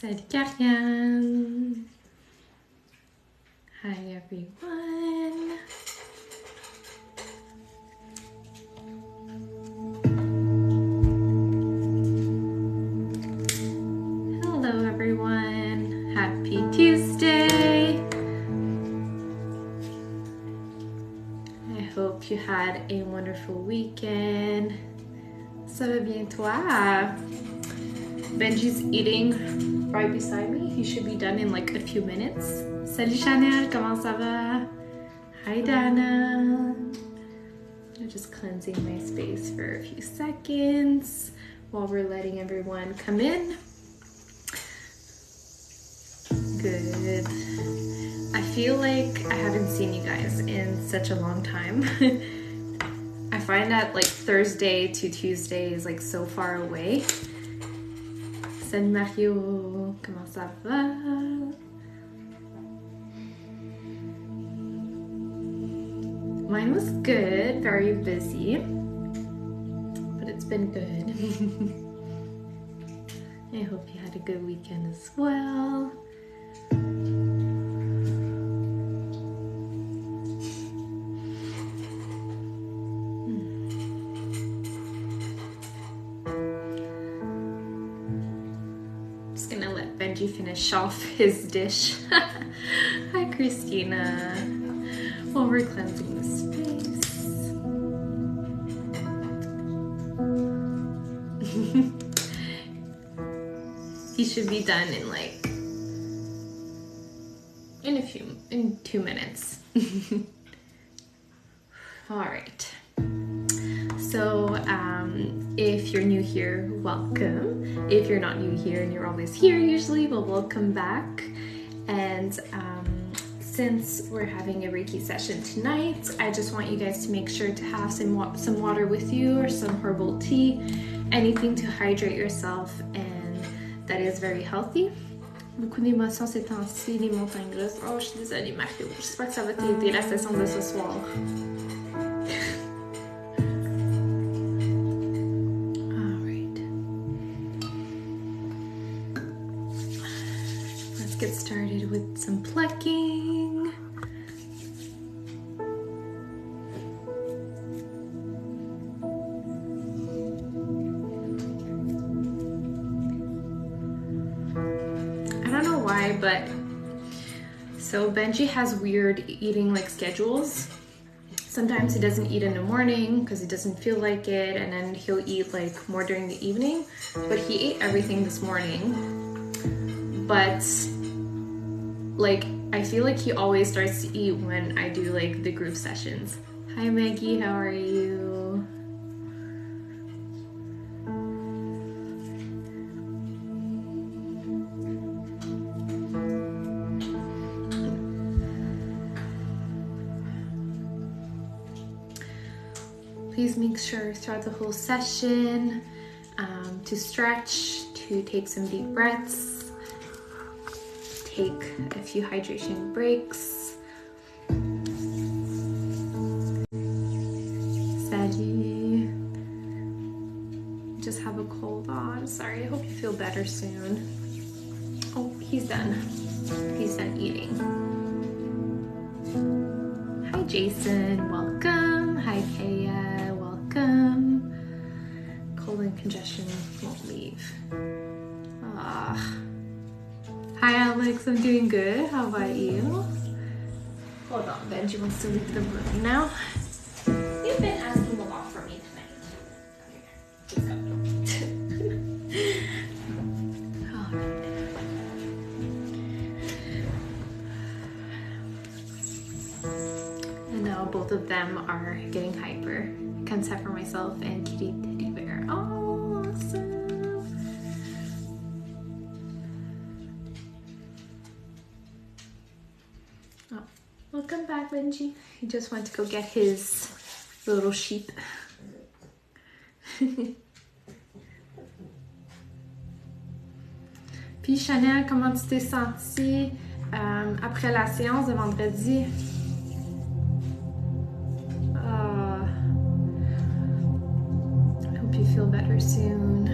Salut Karian. Hi everyone. Hello everyone. Happy Tuesday. I hope you had a wonderful weekend. Ça va bien toi? Benji's eating right beside me. He should be done in like a few minutes. Salut Chanel, comment ça va? Hi Dana. I'm just cleansing my space for a few seconds while we're letting everyone come in. Good. I feel like I haven't seen you guys in such a long time. I find that like Thursday to Tuesday is like so far away. Salut Mario, comment ça va? Mine was good, very busy, but it's been good. I hope you had a good weekend as well. Benji finish off his dish. Hi Christina. While we're cleansing the space. He should be done in like in 2 minutes. All right. So if you're new here, welcome. If you're not new here and you're always here usually, well, welcome back. And since we're having a Reiki session tonight, I just want you guys to make sure to have some water with you or some herbal tea, anything to hydrate yourself, and that is very healthy. Beaucoup d'émotions ces temps-ci, les montagnes russes. Oh, je suis désolée Mario, j'espère que ça va t'aider la session de ce soir. Get started with some plucking. I don't know why, but so Benji has weird eating like schedules. Sometimes he doesn't eat in the morning because he doesn't feel like it, and then he'll eat like more during the evening. But he ate everything this morning. But like, I feel like he always starts to eat when I do like the group sessions. Hi Maggie, how are you? Please make sure throughout the whole session to stretch, to take some deep breaths. Take a few hydration breaks. Salut. Just have a cold. Oh, I'm sorry. I hope you feel better soon. Oh, he's done. He's done eating. Hi, Jason. Welcome. Hi, Kaya. Welcome. Cold and congestion won't leave. Hi Alex, I'm doing good. How about you? Hold on, Benji wants to leave the room now. You've been asking a lot from me tonight. Come here. All right. And now both of them are getting hyper. Except for myself and Kitty Teddy Bear. Oh, awesome. Oh, welcome back, Benji. He just went to go get his little sheep. Puis Chanel, comment tu t'es sentie après la séance de vendredi? I hope you feel better soon.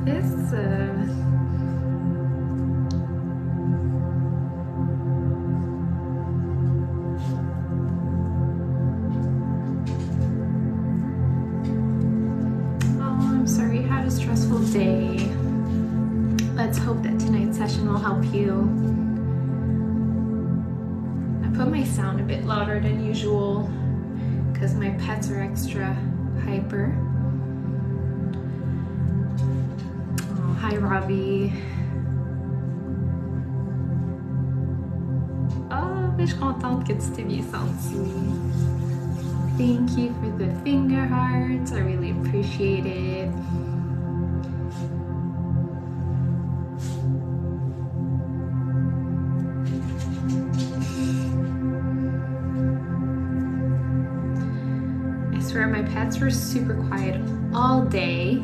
It's I'm sorry you had a stressful day. Let's hope that tonight's session will help you. I put my sound a bit louder than usual because my pets are extra hyper. Oh, hi Robbie. Oh, je suis contente que tu t'es bien sentie. Thank you for the finger hearts. I really appreciate it. I swear my pets were super quiet all day.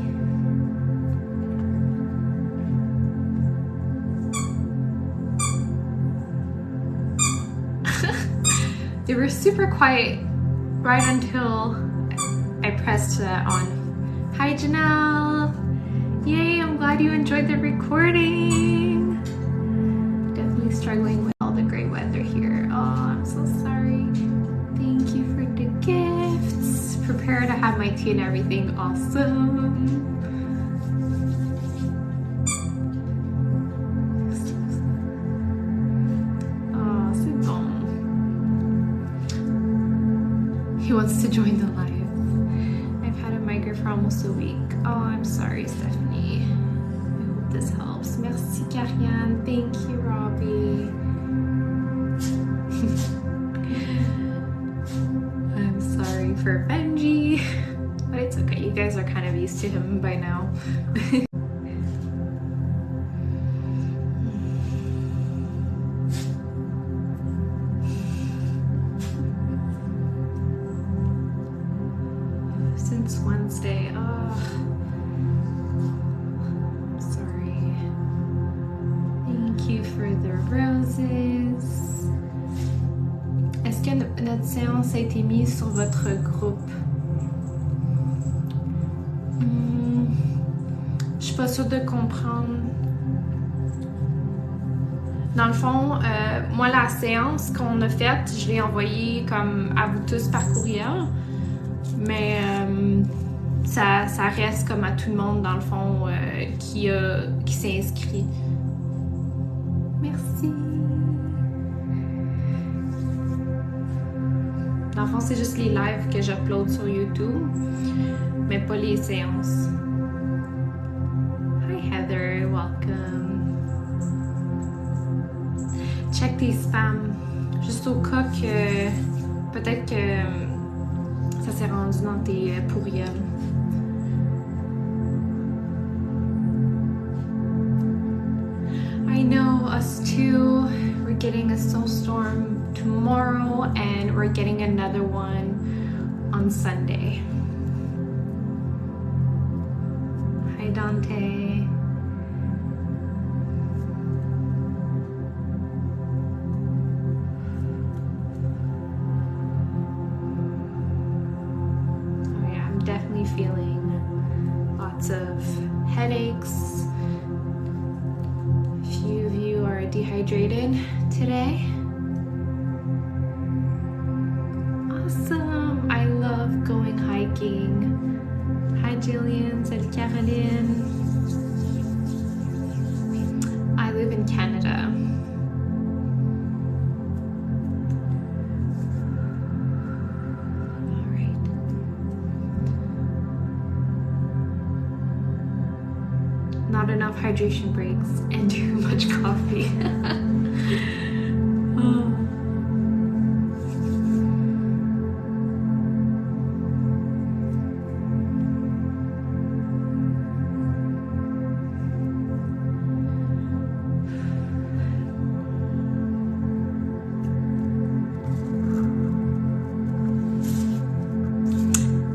They were super quiet right until I pressed on. Hi Janelle! Yay, I'm glad you enjoyed the recording. Definitely struggling with all the great weather here. Oh, I'm so sorry. Thank you for the gifts. Prepare to have my tea and everything. Awesome. Oh, c'est bon. He wants to join the live. I've had a migraine for almost a week. Oh, I'm sorry, Stephanie. I hope this helps. Merci, Karianne. Thank you, Robbie. I'm sorry for Benji. But it's okay. You guys are kind of used to him by now. Since Wednesday. Oh, sorry. Thank you for the roses. Est-ce que notre séance a été mise sur votre groupe? Je suis pas sûre de comprendre. Dans le fond, moi la séance qu'on a faite, je l'ai envoyée comme à vous tous par courriel. Mais ça reste comme à tout le monde dans le fond qui s'est inscrit. Merci. Dans le fond, c'est juste les lives que j'upload sur YouTube, mais pas les séances. Hi Heather, welcome. Check tes spams, juste au cas que peut-être que ça s'est rendu dans tes courriels. I know, us too. We're getting a snowstorm tomorrow and we're getting another one on Sunday. Hi Dante. Definitely feeling lots of headaches. A few of you are dehydrated today. Awesome! I love going hiking. Hi Jillian, salut Caroline. I live in Canada. Not enough hydration breaks and too much coffee. Oh.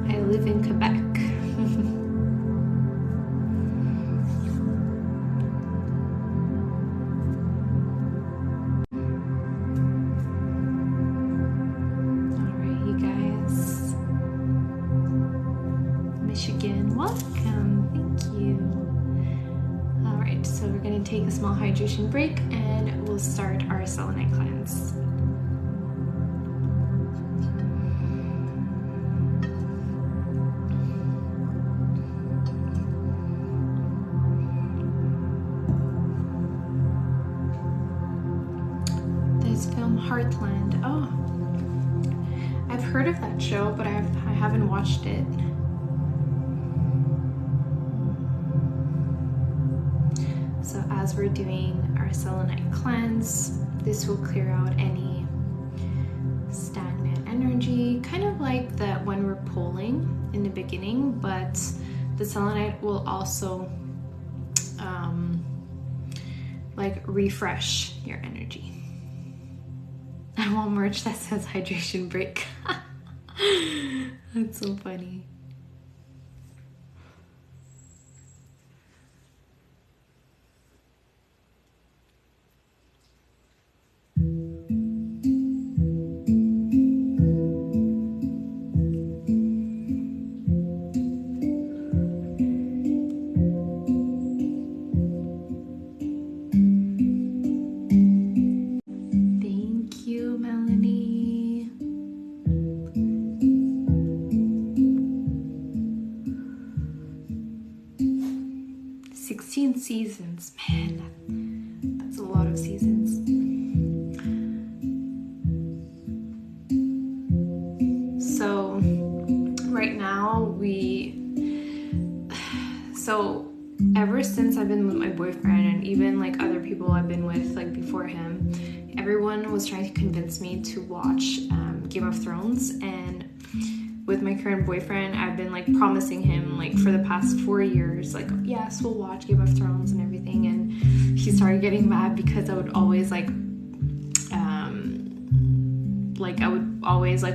I live in Quebec. Michigan, welcome, thank you. take a small hydration break and we'll start our selenite cleanse. This film Heartland. Oh, I've heard of that show, but I haven't watched it. So as we're doing our selenite cleanse, this will clear out any stagnant energy, kind of like that when we're pulling in the beginning, but the selenite will also like refresh your energy. I want merch that says hydration break. That's so funny. Thank you, Melanie. 16 seasons, man, that's a lot of seasons. So right now ever since I've been with my boyfriend, and even like other people I've been with like before him, everyone was trying to convince me to watch Game of Thrones. And with my current boyfriend, I've been like promising him like for the past 4 years, like, yes, we'll watch Game of Thrones and everything. And he started getting mad because I would always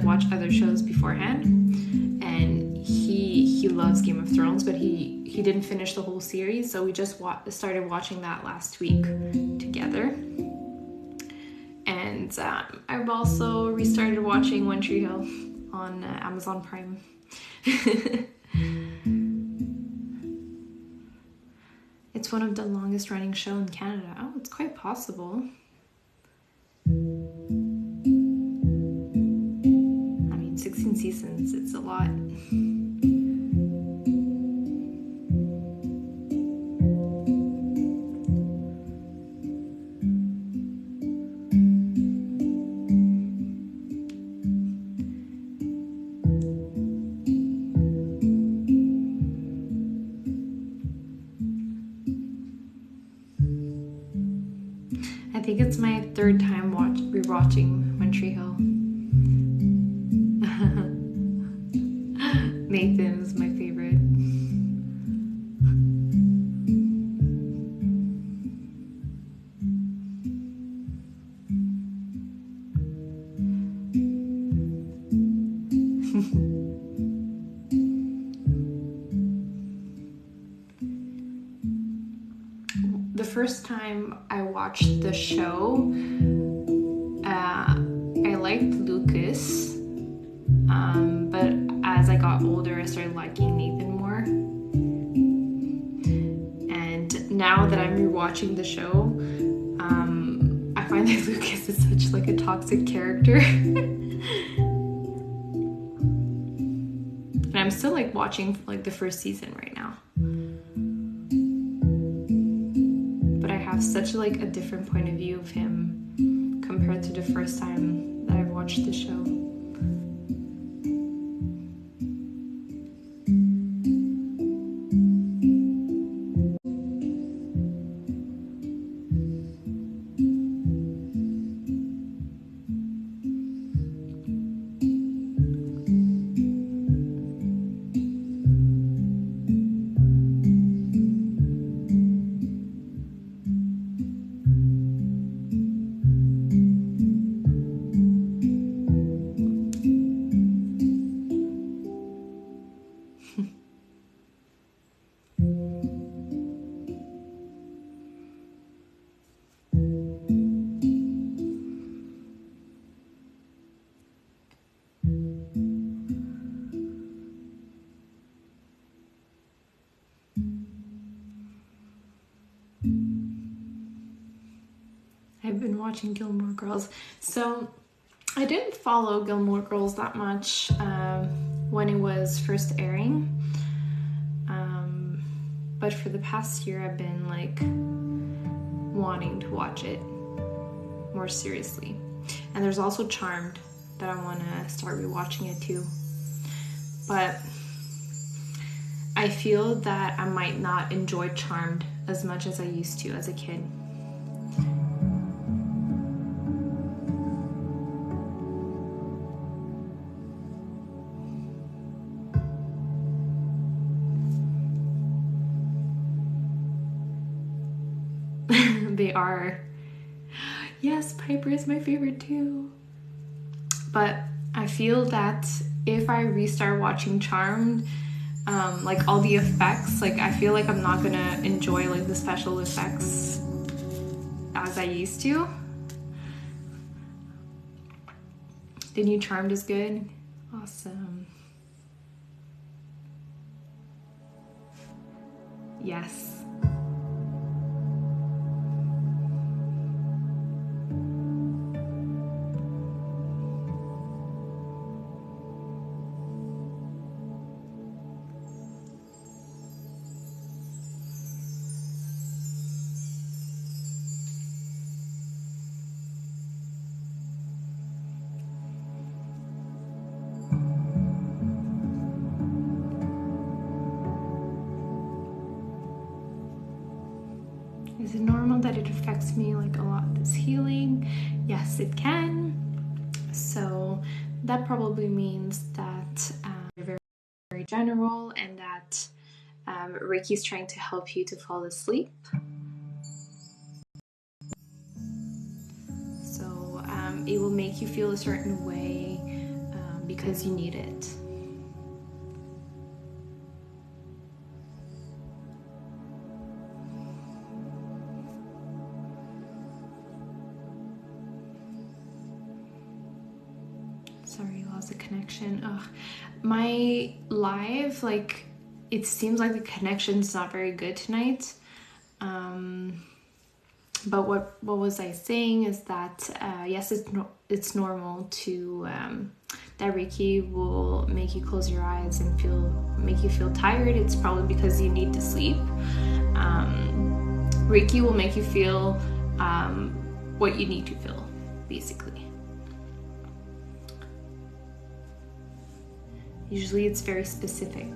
watch other shows beforehand. And he loves Game of Thrones, but he didn't finish the whole series, so we just started watching that last week together. And I've also restarted watching One Tree Hill on Amazon Prime. It's one of the longest running show in Canada. Oh, it's quite possible. I mean, 16 seasons, it's a lot. I think it's my third time rewatching One Tree Hill. Nathan is my favorite. The first time I watched the show, I liked Lucas, but as I got older, I started liking Nathan more. And now that I'm rewatching the show, I find that Lucas is such like a toxic character. And I'm still like watching like the first season right now. Such like a different point of view of him compared to the first time that I've watched the show. watching Gilmore Girls. So I didn't follow Gilmore Girls that much when it was first airing. But for the past year, I've been like wanting to watch it more seriously. And there's also Charmed that I want to start rewatching it too. But I feel that I might not enjoy Charmed as much as I used to as a kid. They are. Yes, Piper is my favorite too. But I feel that if I restart watching Charmed, like all the effects, like I feel like I'm not gonna enjoy like the special effects as I used to. The new Charmed is good. Awesome. Yes. Is it normal that it affects me like a lot, this healing? Yes, it can. So that probably means that very, very general, and that Reiki is trying to help you to fall asleep. So it will make you feel a certain way because you need it. Sorry, lost the connection. Ugh. My live, like, it seems like the connection's not very good tonight. But what was I saying is that yes, it's normal to that Reiki will make you close your eyes and make you feel tired. It's probably because you need to sleep. Reiki will make you feel what you need to feel, basically. Usually it's very specific.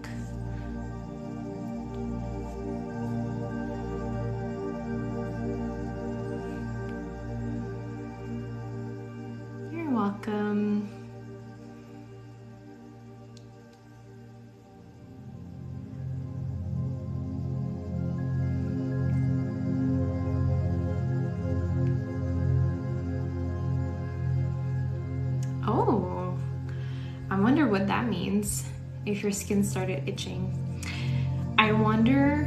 You're welcome. Oh, I wonder what that means if your skin started itching. I wonder,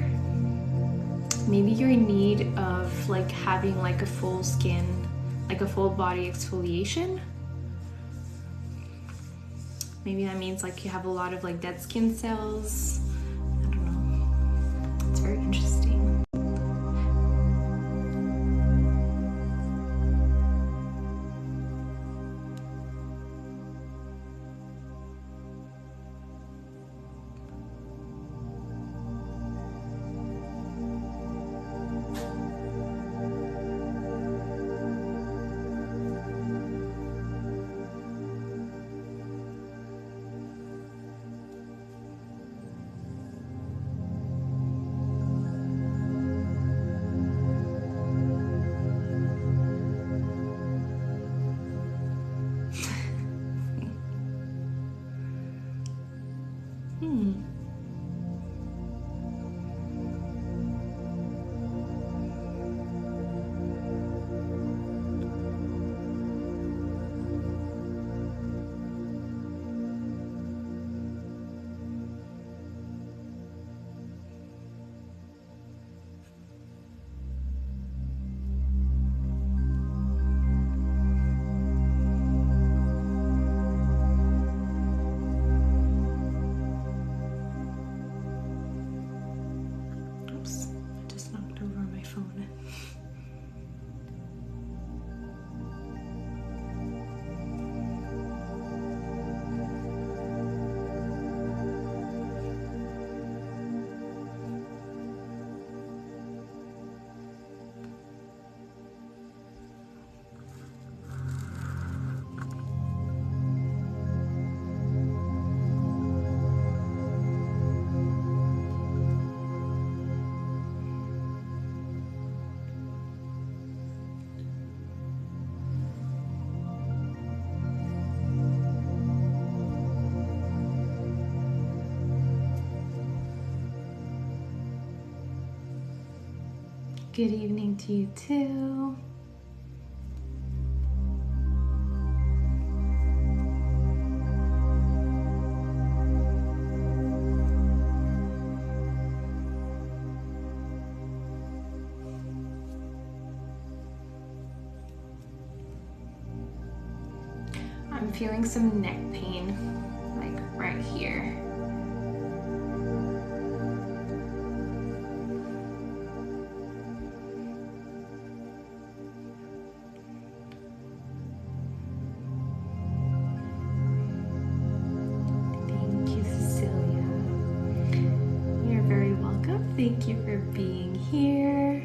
maybe you're in need of like having like a full skin, like a full body exfoliation. Maybe that means like you have a lot of like dead skin cells. I don't know. It's very interesting. Good evening to you too. I'm feeling some neck pain, like right here. Thank you, Cecilia. You're very welcome. Thank you for being here.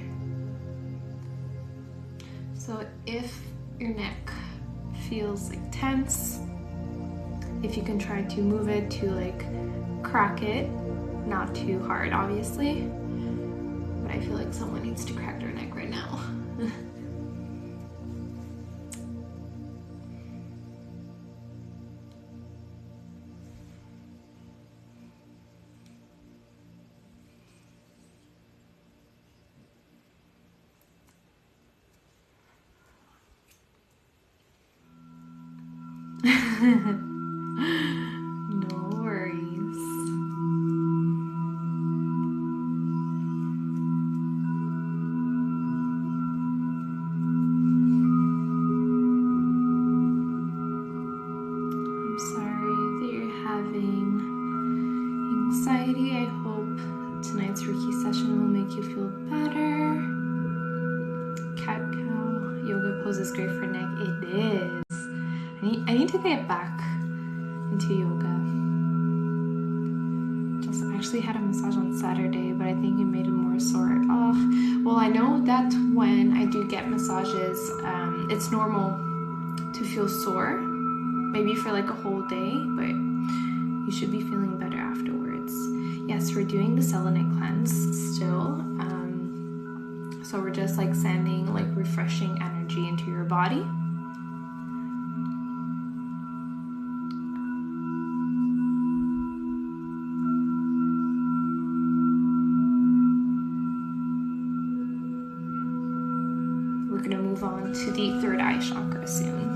So if your neck feels like tense, if you can try to move it to like crack it, not too hard obviously, but I feel like someone needs to crack their neck right now. No worries. I'm sorry that you're having anxiety. I hope tonight's Reiki session will make you feel better. Cat cow yoga pose is great for neck. It is. I need to get back into yoga. Just actually had a massage on Saturday, but I think it made it more sore. Oh, well, I know that when I do get massages, it's normal to feel sore, maybe for like a whole day, but you should be feeling better afterwards. Yes, we're doing the selenite cleanse still. So we're just like sending like refreshing energy into your body. We're going to move on to the third eye chakra soon.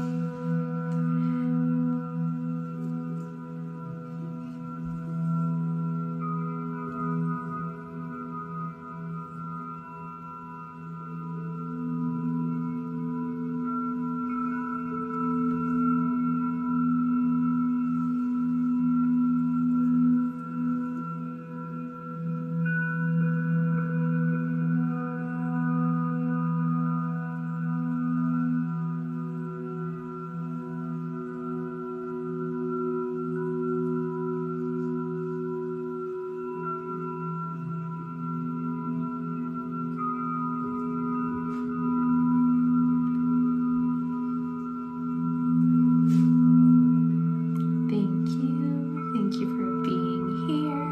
Thank you for being here.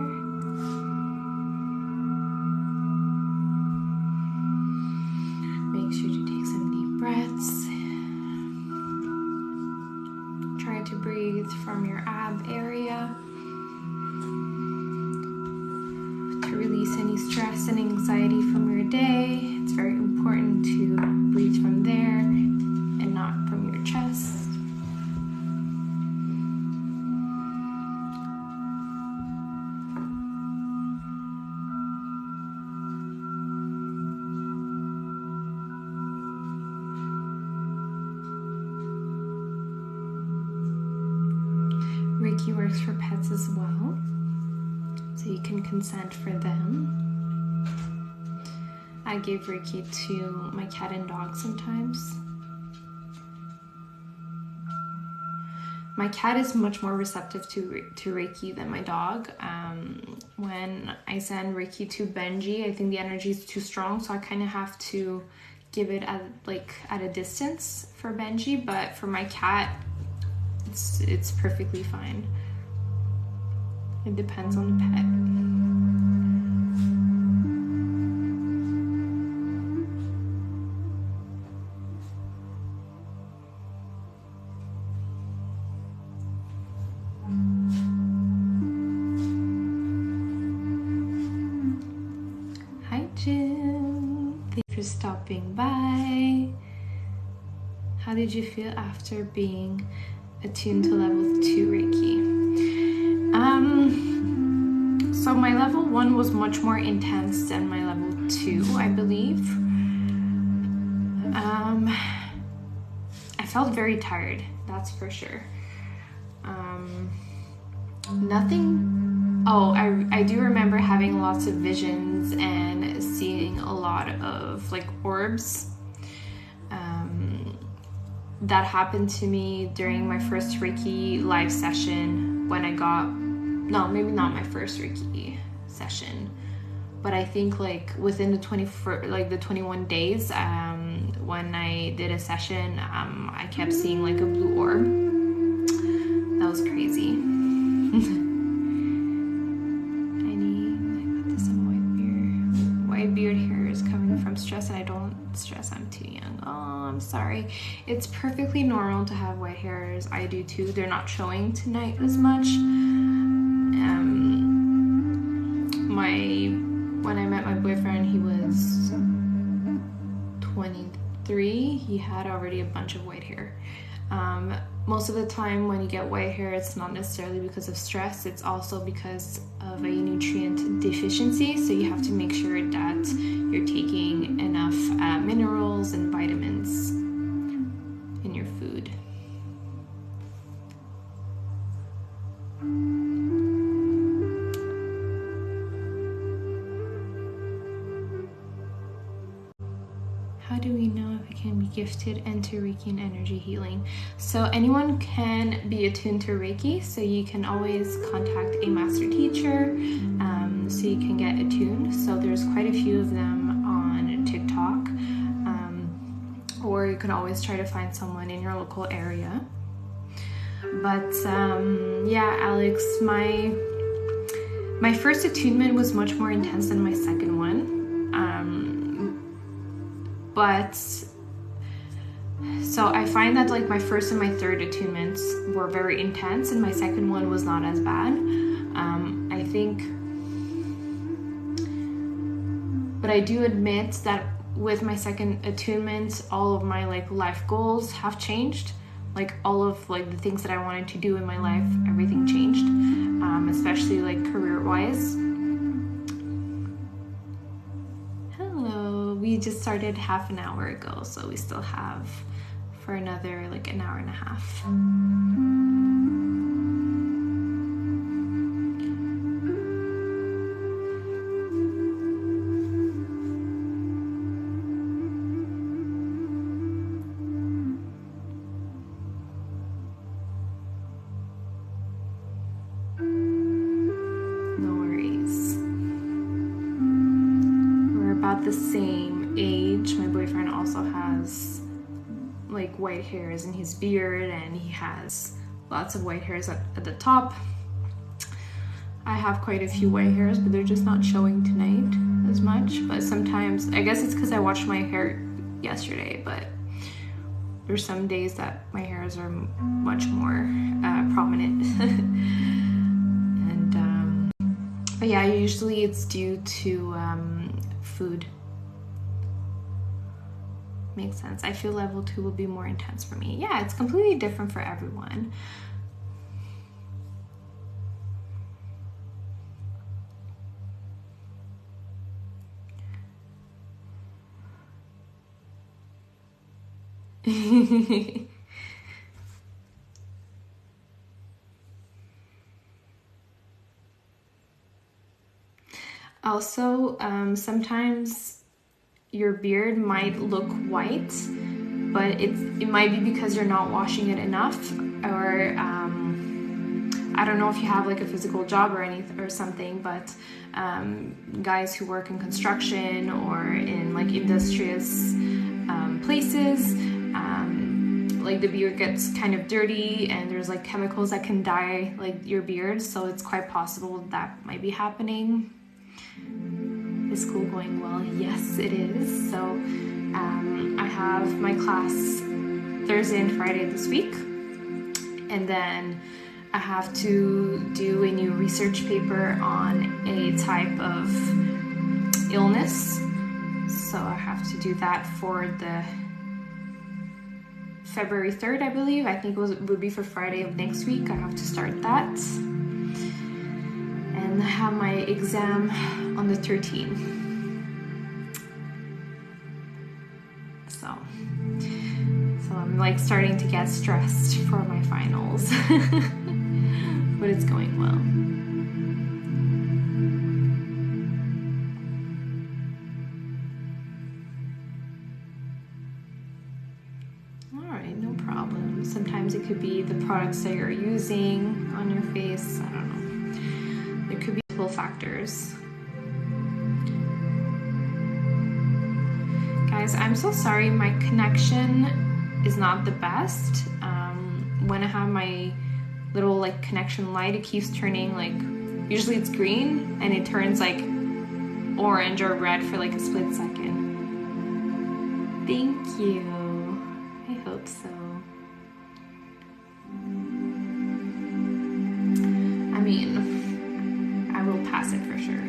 Make sure to take some deep breaths. Try to breathe from your ab area to release any stress and anxiety from your day. It's very important to breathe from there and not from your chest. Reiki works for pets as well, so you can consent for them. I give Reiki to my cat and dog sometimes. My cat is much more receptive to Reiki than my dog. When I send Reiki to Benji, I think the energy is too strong, so I kind of have to give it at a distance for Benji, but for my cat, it's perfectly fine. It depends on the pet. Hi Jim, thank you for stopping by. How did you feel after being attuned to level 2 Reiki? So my level 1 was much more intense than my level 2, I believe. I felt very tired, that's for sure. I do remember having lots of visions and seeing a lot of like orbs. That happened to me during my first Reiki live session when I got, no, maybe not my first Reiki session, but I think like within the 21 days, when I did a session, I kept seeing like a blue orb. That was crazy. White beard hair is coming from stress, and I don't stress, I'm too young. Oh, I'm sorry. It's perfectly normal to have white hairs. I do too. They're not showing tonight as much. When I met my boyfriend, he was 23. He had already a bunch of white hair. Most of the time when you get white hair, it's not necessarily because of stress, it's also because of a nutrient deficiency. So you have to make sure that you're taking enough minerals and vitamins in your food. How do we know if it can be gifted into Reiki and energy healing? So anyone can be attuned to Reiki, so you can always contact a master teacher so you can get attuned. So there's quite a few of them on TikTok, or you can always try to find someone in your local area. But yeah, Alex, my first attunement was much more intense than my second one. But so I find that like my first and my third attunements were very intense, and my second one was not as bad. I think, but I do admit that with my second attunement, all of my like life goals have changed. Like all of like the things that I wanted to do in my life, everything changed, especially like career-wise. We just started half an hour ago, so we still have for another like an hour and a half. No worries. We're about the same age. My boyfriend also has like white hairs in his beard, and he has lots of white hairs at the top. I have quite a few white hairs, but they're just not showing tonight as much. But sometimes, I guess it's because I washed my hair yesterday, but there's some days that my hairs are much more prominent. And but yeah, usually it's due to food. Makes sense. I feel level 2 will be more intense for me. Yeah, it's completely different for everyone. Also, sometimes your beard might look white, but it might be because you're not washing it enough, or I don't know if you have like a physical job or anything or something, but guys who work in construction or in like industrious places, like the beard gets kind of dirty, and there's like chemicals that can dye like your beard, so it's quite possible that might be happening. Is school going well? Yes, it is. So I have my class Thursday and Friday this week, and then I have to do a new research paper on a type of illness. So I have to do that for the February 3rd, I believe. I think it would be for Friday of next week. I have to start that. And I have my exam on the 13th. So I'm like starting to get stressed for my finals. But it's going well. Alright, no problem. Sometimes it could be the products that you're using on your face. I don't know. There could be multiple factors. Guys, I'm so sorry. My connection is not the best. When I have my little like connection light, it keeps turning like, usually it's green and it turns like orange or red for like a split second. Thank you. I hope so. I mean, I will pass it for sure.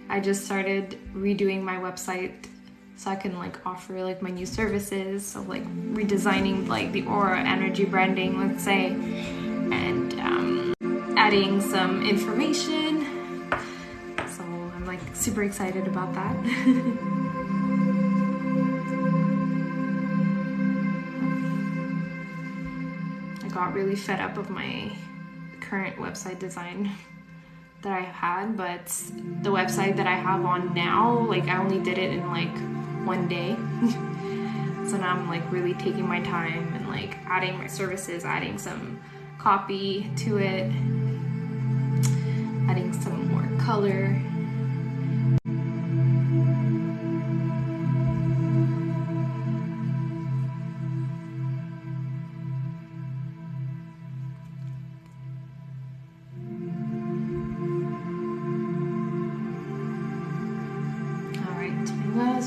I just started redoing my website so I can like offer like my new services, so like redesigning like the aura energy branding, let's say, and adding some information. So I'm like super excited about that. I got really fed up of my current website design that I had, but the website that I have on now, like I only did it in like one day. So now I'm like really taking my time and like adding my services, adding some copy to it, adding some more color.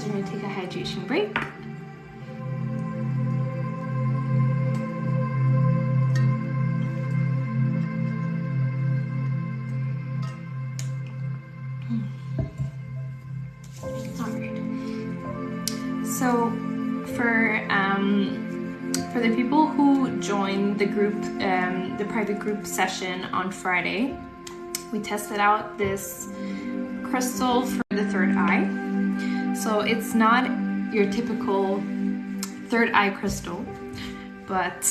We're going to take a hydration break. Alright. So for the people who joined the group, the private group session on Friday, we tested out this crystal for the third eye. So it's not your typical third eye crystal, but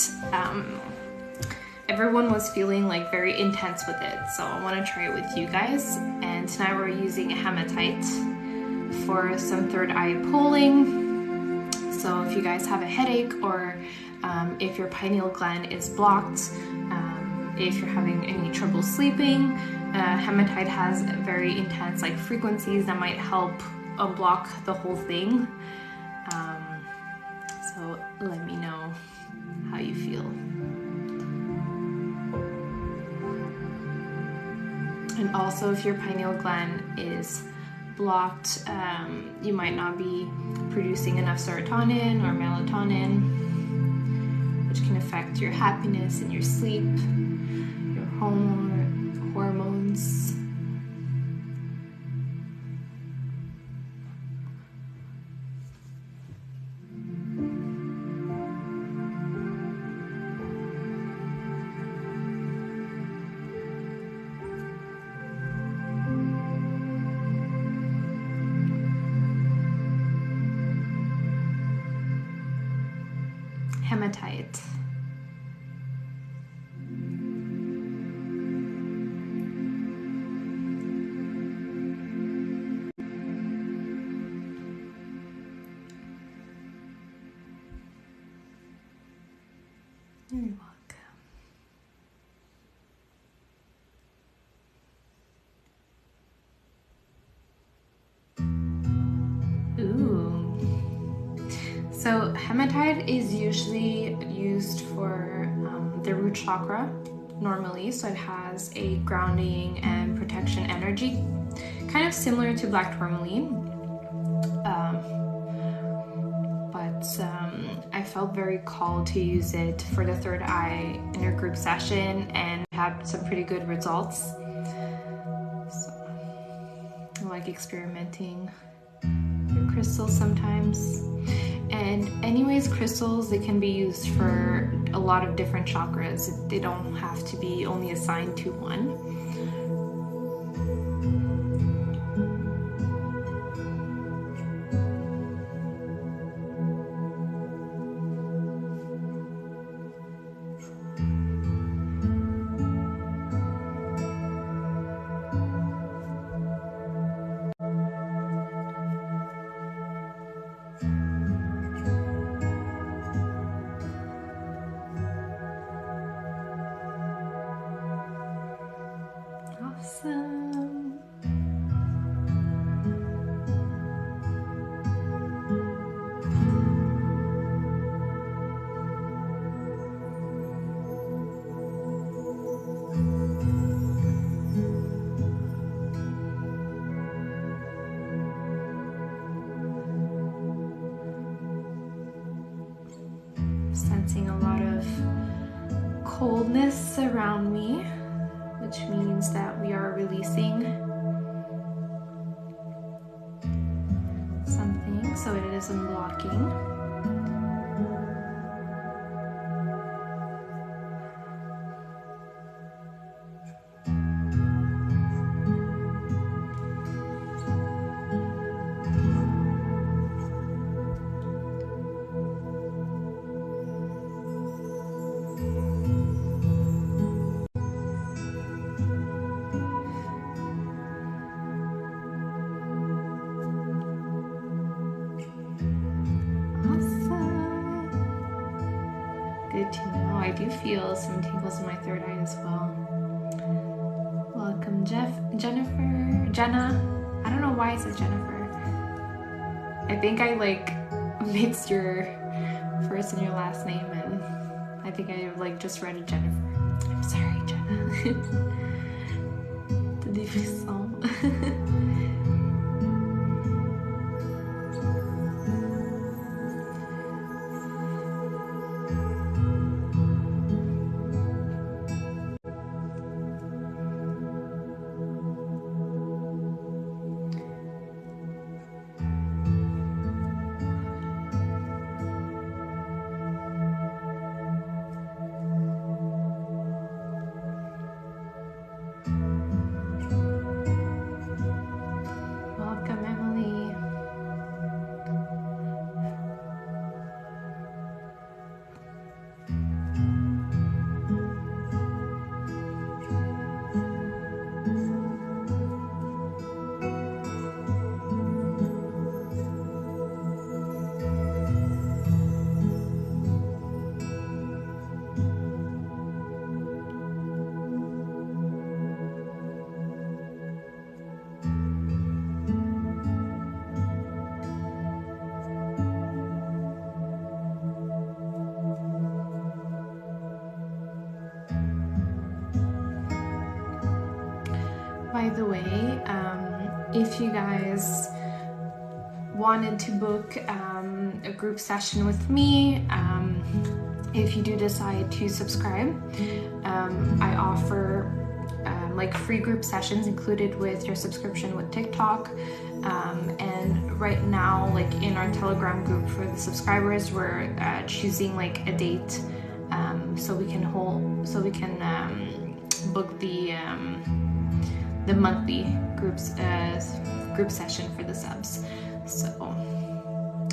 everyone was feeling like very intense with it. So I want to try it with you guys. And tonight we're using a hematite for some third eye pulling. So if you guys have a headache, or if your pineal gland is blocked, if you're having any trouble sleeping, hematite has very intense like frequencies that might help unblock the whole thing. So let me know how you feel. And also, if your pineal gland is blocked, you might not be producing enough serotonin or melatonin, which can affect your happiness and your sleep, your hormones. Hematite. You're welcome. Ooh. So hematite is usually used for the root chakra normally, so it has a grounding and protection energy, kind of similar to black tourmaline, but I felt very called to use it for the third eye inner group session and had some pretty good results. So I'm like experimenting with crystals sometimes. And anyways, crystals, they can be used for a lot of different chakras. They don't have to be only assigned to one. Awesome. Sensing a lot of coldness around me, which means that we are releasing something, so it isn't blocking. Good to know. I do feel some tingles in my third eye as well. Welcome, Jenna. I don't know why I said Jennifer. I think I like mixed your first and your last name, and I think I like just read it Jennifer. I'm sorry, Jenna. Des frissons. By the way, if you guys wanted to book a group session with me, if you do decide to subscribe, I offer like free group sessions included with your subscription with TikTok. And right now, like in our Telegram group for the subscribers, we're choosing like a date so we can book the monthly group session for the subs. So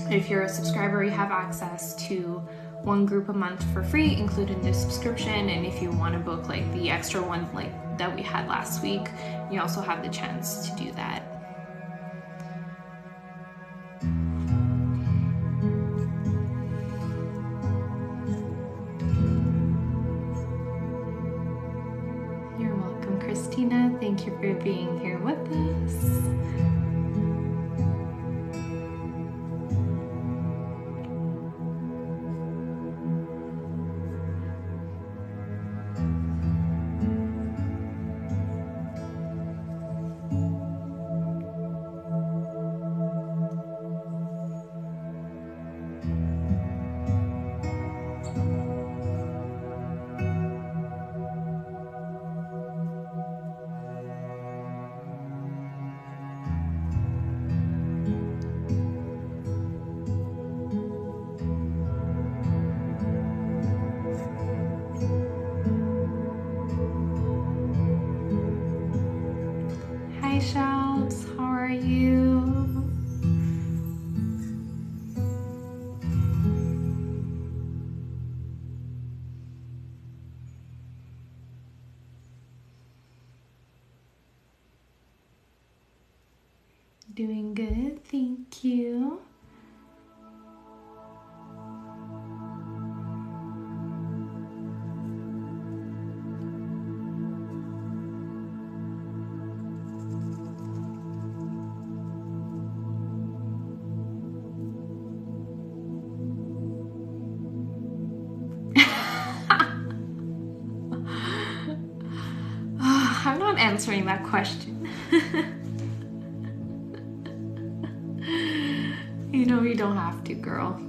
if you're a subscriber, you have access to one group a month for free, including the subscription. And if you want to book like the extra one like that we had last week, you also have the chance to do that. You're welcome, Christina. Thank you for being here with us. Hi, Shelves. How are you? Doing good, thank you. I'm not answering that question. You know you don't have to, girl.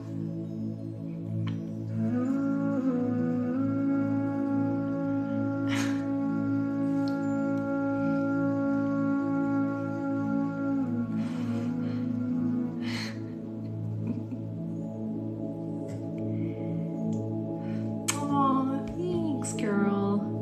Aw, thanks, girl.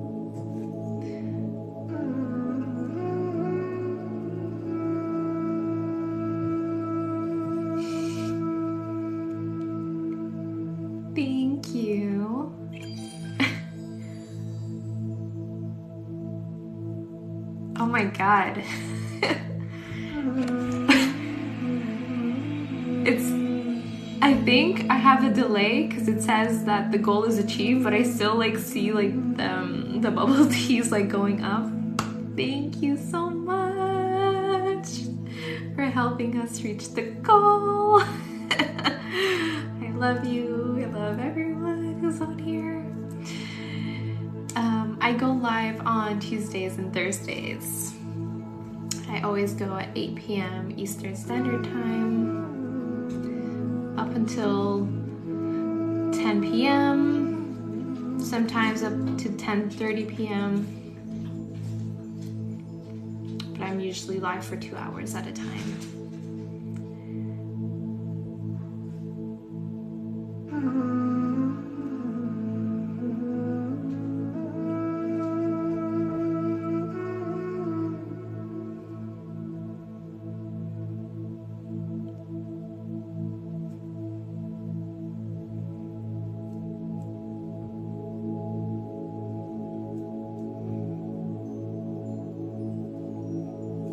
Thank you. Oh my god. I think I have a delay because it says that the goal is achieved, but I still like see like the bubble teas like going up. Thank you so much for helping us reach the goal. I love you. I love everyone who's on here. I go live on Tuesdays and Thursdays. I always go at 8 p.m. Eastern Standard Time up until 10 p.m. sometimes up to 10:30 p.m. But I'm usually live for 2 hours at a time.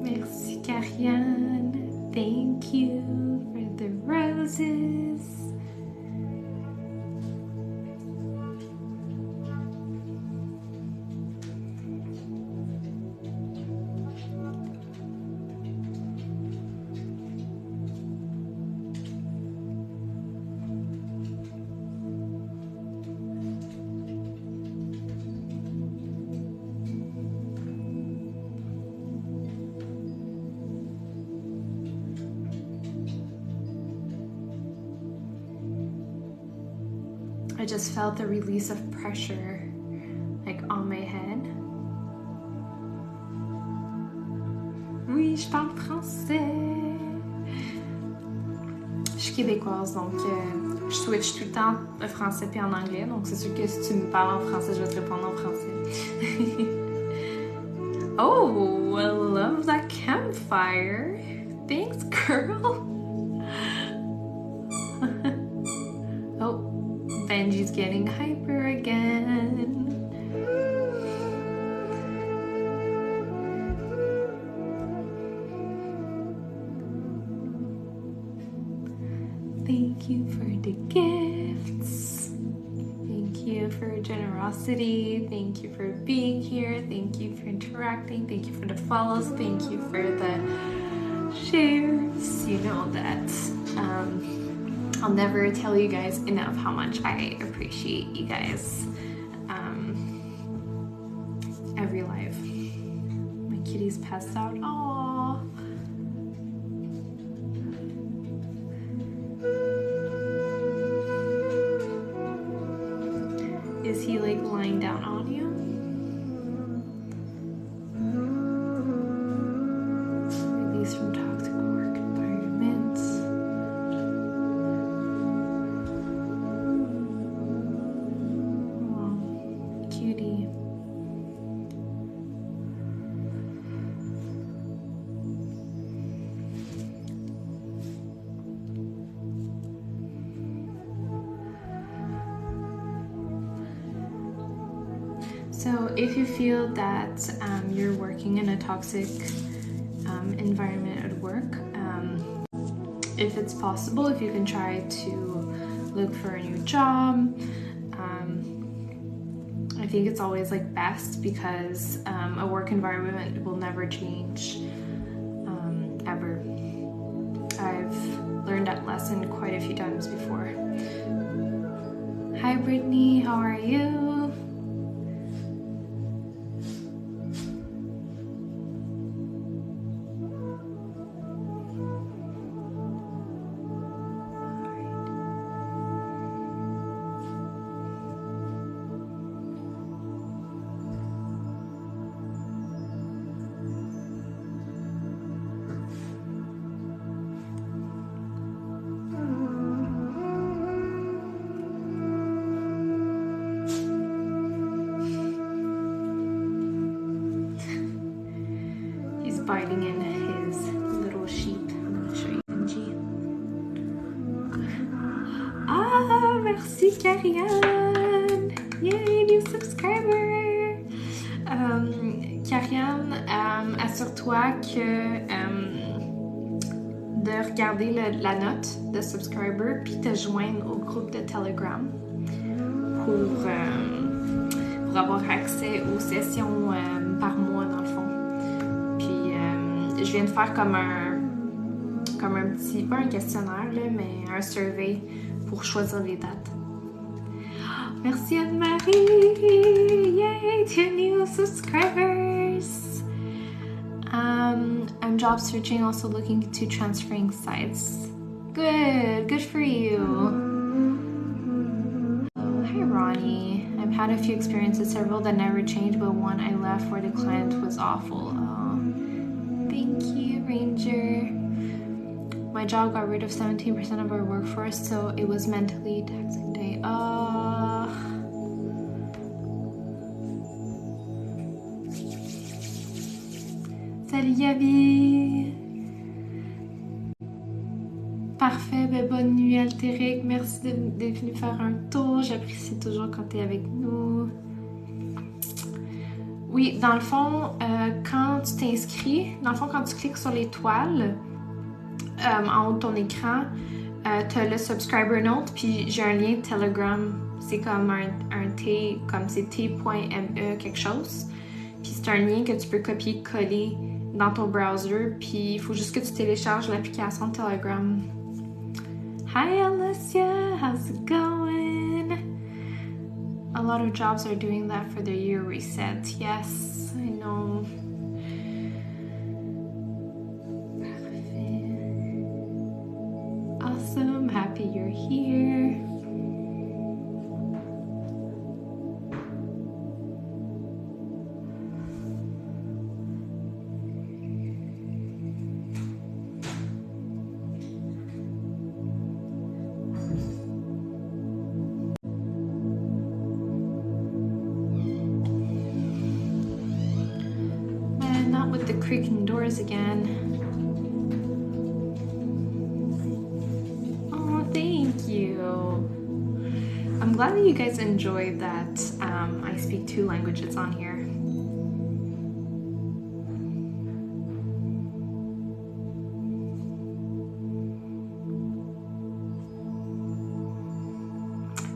Merci, Karianne. Thank you for the roses. I just felt the release of pressure like on my head. Oui, je parle français. Je suis québécoise, donc je switch tout le temps en français puis en anglais. Donc c'est sûr que si tu me parles en français, je vais te répondre en français. Oh, I love that campfire. Thanks, girl. Oh. Benji's getting hyper again. Thank you for the gifts. Thank you for generosity. Thank you for being here. Thank you for interacting. Thank you for the follows. Thank you for the shares. You know that I'll never tell you guys enough how much I appreciate you guys. Every live. My kitty's passed out. Aww. Is he like lying down on you? Release from toxic work environments. Oh, cutie. if you feel that you're working in a toxic environment at work, if it's possible, if you can try to look for a new job. I think it's always like best because a work environment will never change ever. I've learned that lesson quite a few times before. Hi Brittany, how are you? Biting in his little sheep. I'm gonna show you Energie. Ah, merci Karianne! Yay, new subscriber! Karianne, assure-toi que de regarder la note de subscriber puis te joindre au groupe de Telegram pour avoir accès aux sessions par mois dans le fond. Je viens de faire comme un petit, pas un questionnaire, là, mais un survey pour choisir les dates. Merci Anne-Marie! Yay! 2 new subscribers! I'm job searching, also looking to transferring sites. Good for you! Oh, hi Ronnie. I've had a few experiences, several that never changed, but one I left where the client was awful. Thank you, Ranger. My job got rid of 17% of our workforce, so it was mentally taxing day. Salut Yavi. Parfait, ben bonne nuit Altéric. Merci d'être venu faire un tour. J'apprécie toujours quand tu es avec nous. Oui, dans le fond, quand tu t'inscris, quand tu cliques sur l'étoile en haut de ton écran, tu as le subscriber note, puis j'ai un lien Telegram. C'est comme un T, comme c'est t.me quelque chose. Puis c'est un lien que tu peux copier-coller dans ton browser, puis il faut juste que tu télécharges l'application Telegram. Hi Alessia, how's it going? A lot of jobs are doing that for their year reset. Yes, I know. Awesome, happy you're here. With the creaking doors again. Oh, thank you. I'm glad that you guys enjoy that I speak 2 languages on here.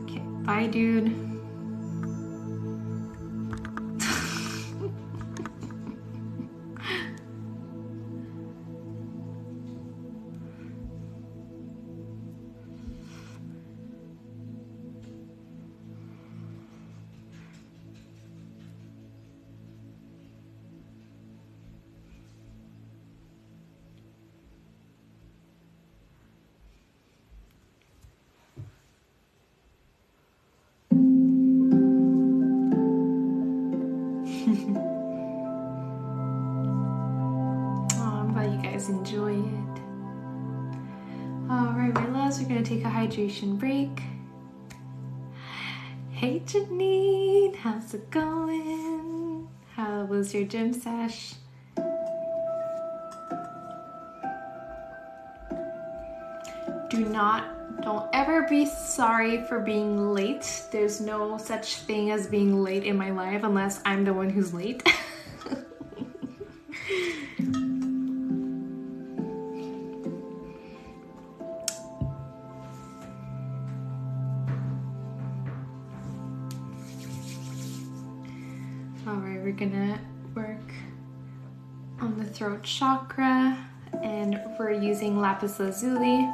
Okay, bye dude. Enjoy it. Alright, my loves, we're gonna take a hydration break. Hey Janine, how's it going? How was your gym sesh? Do not Don't ever be sorry for being late. There's no such thing as being late in my life unless I'm the one who's late. Alright, we're gonna work on the throat chakra and we're using lapis lazuli.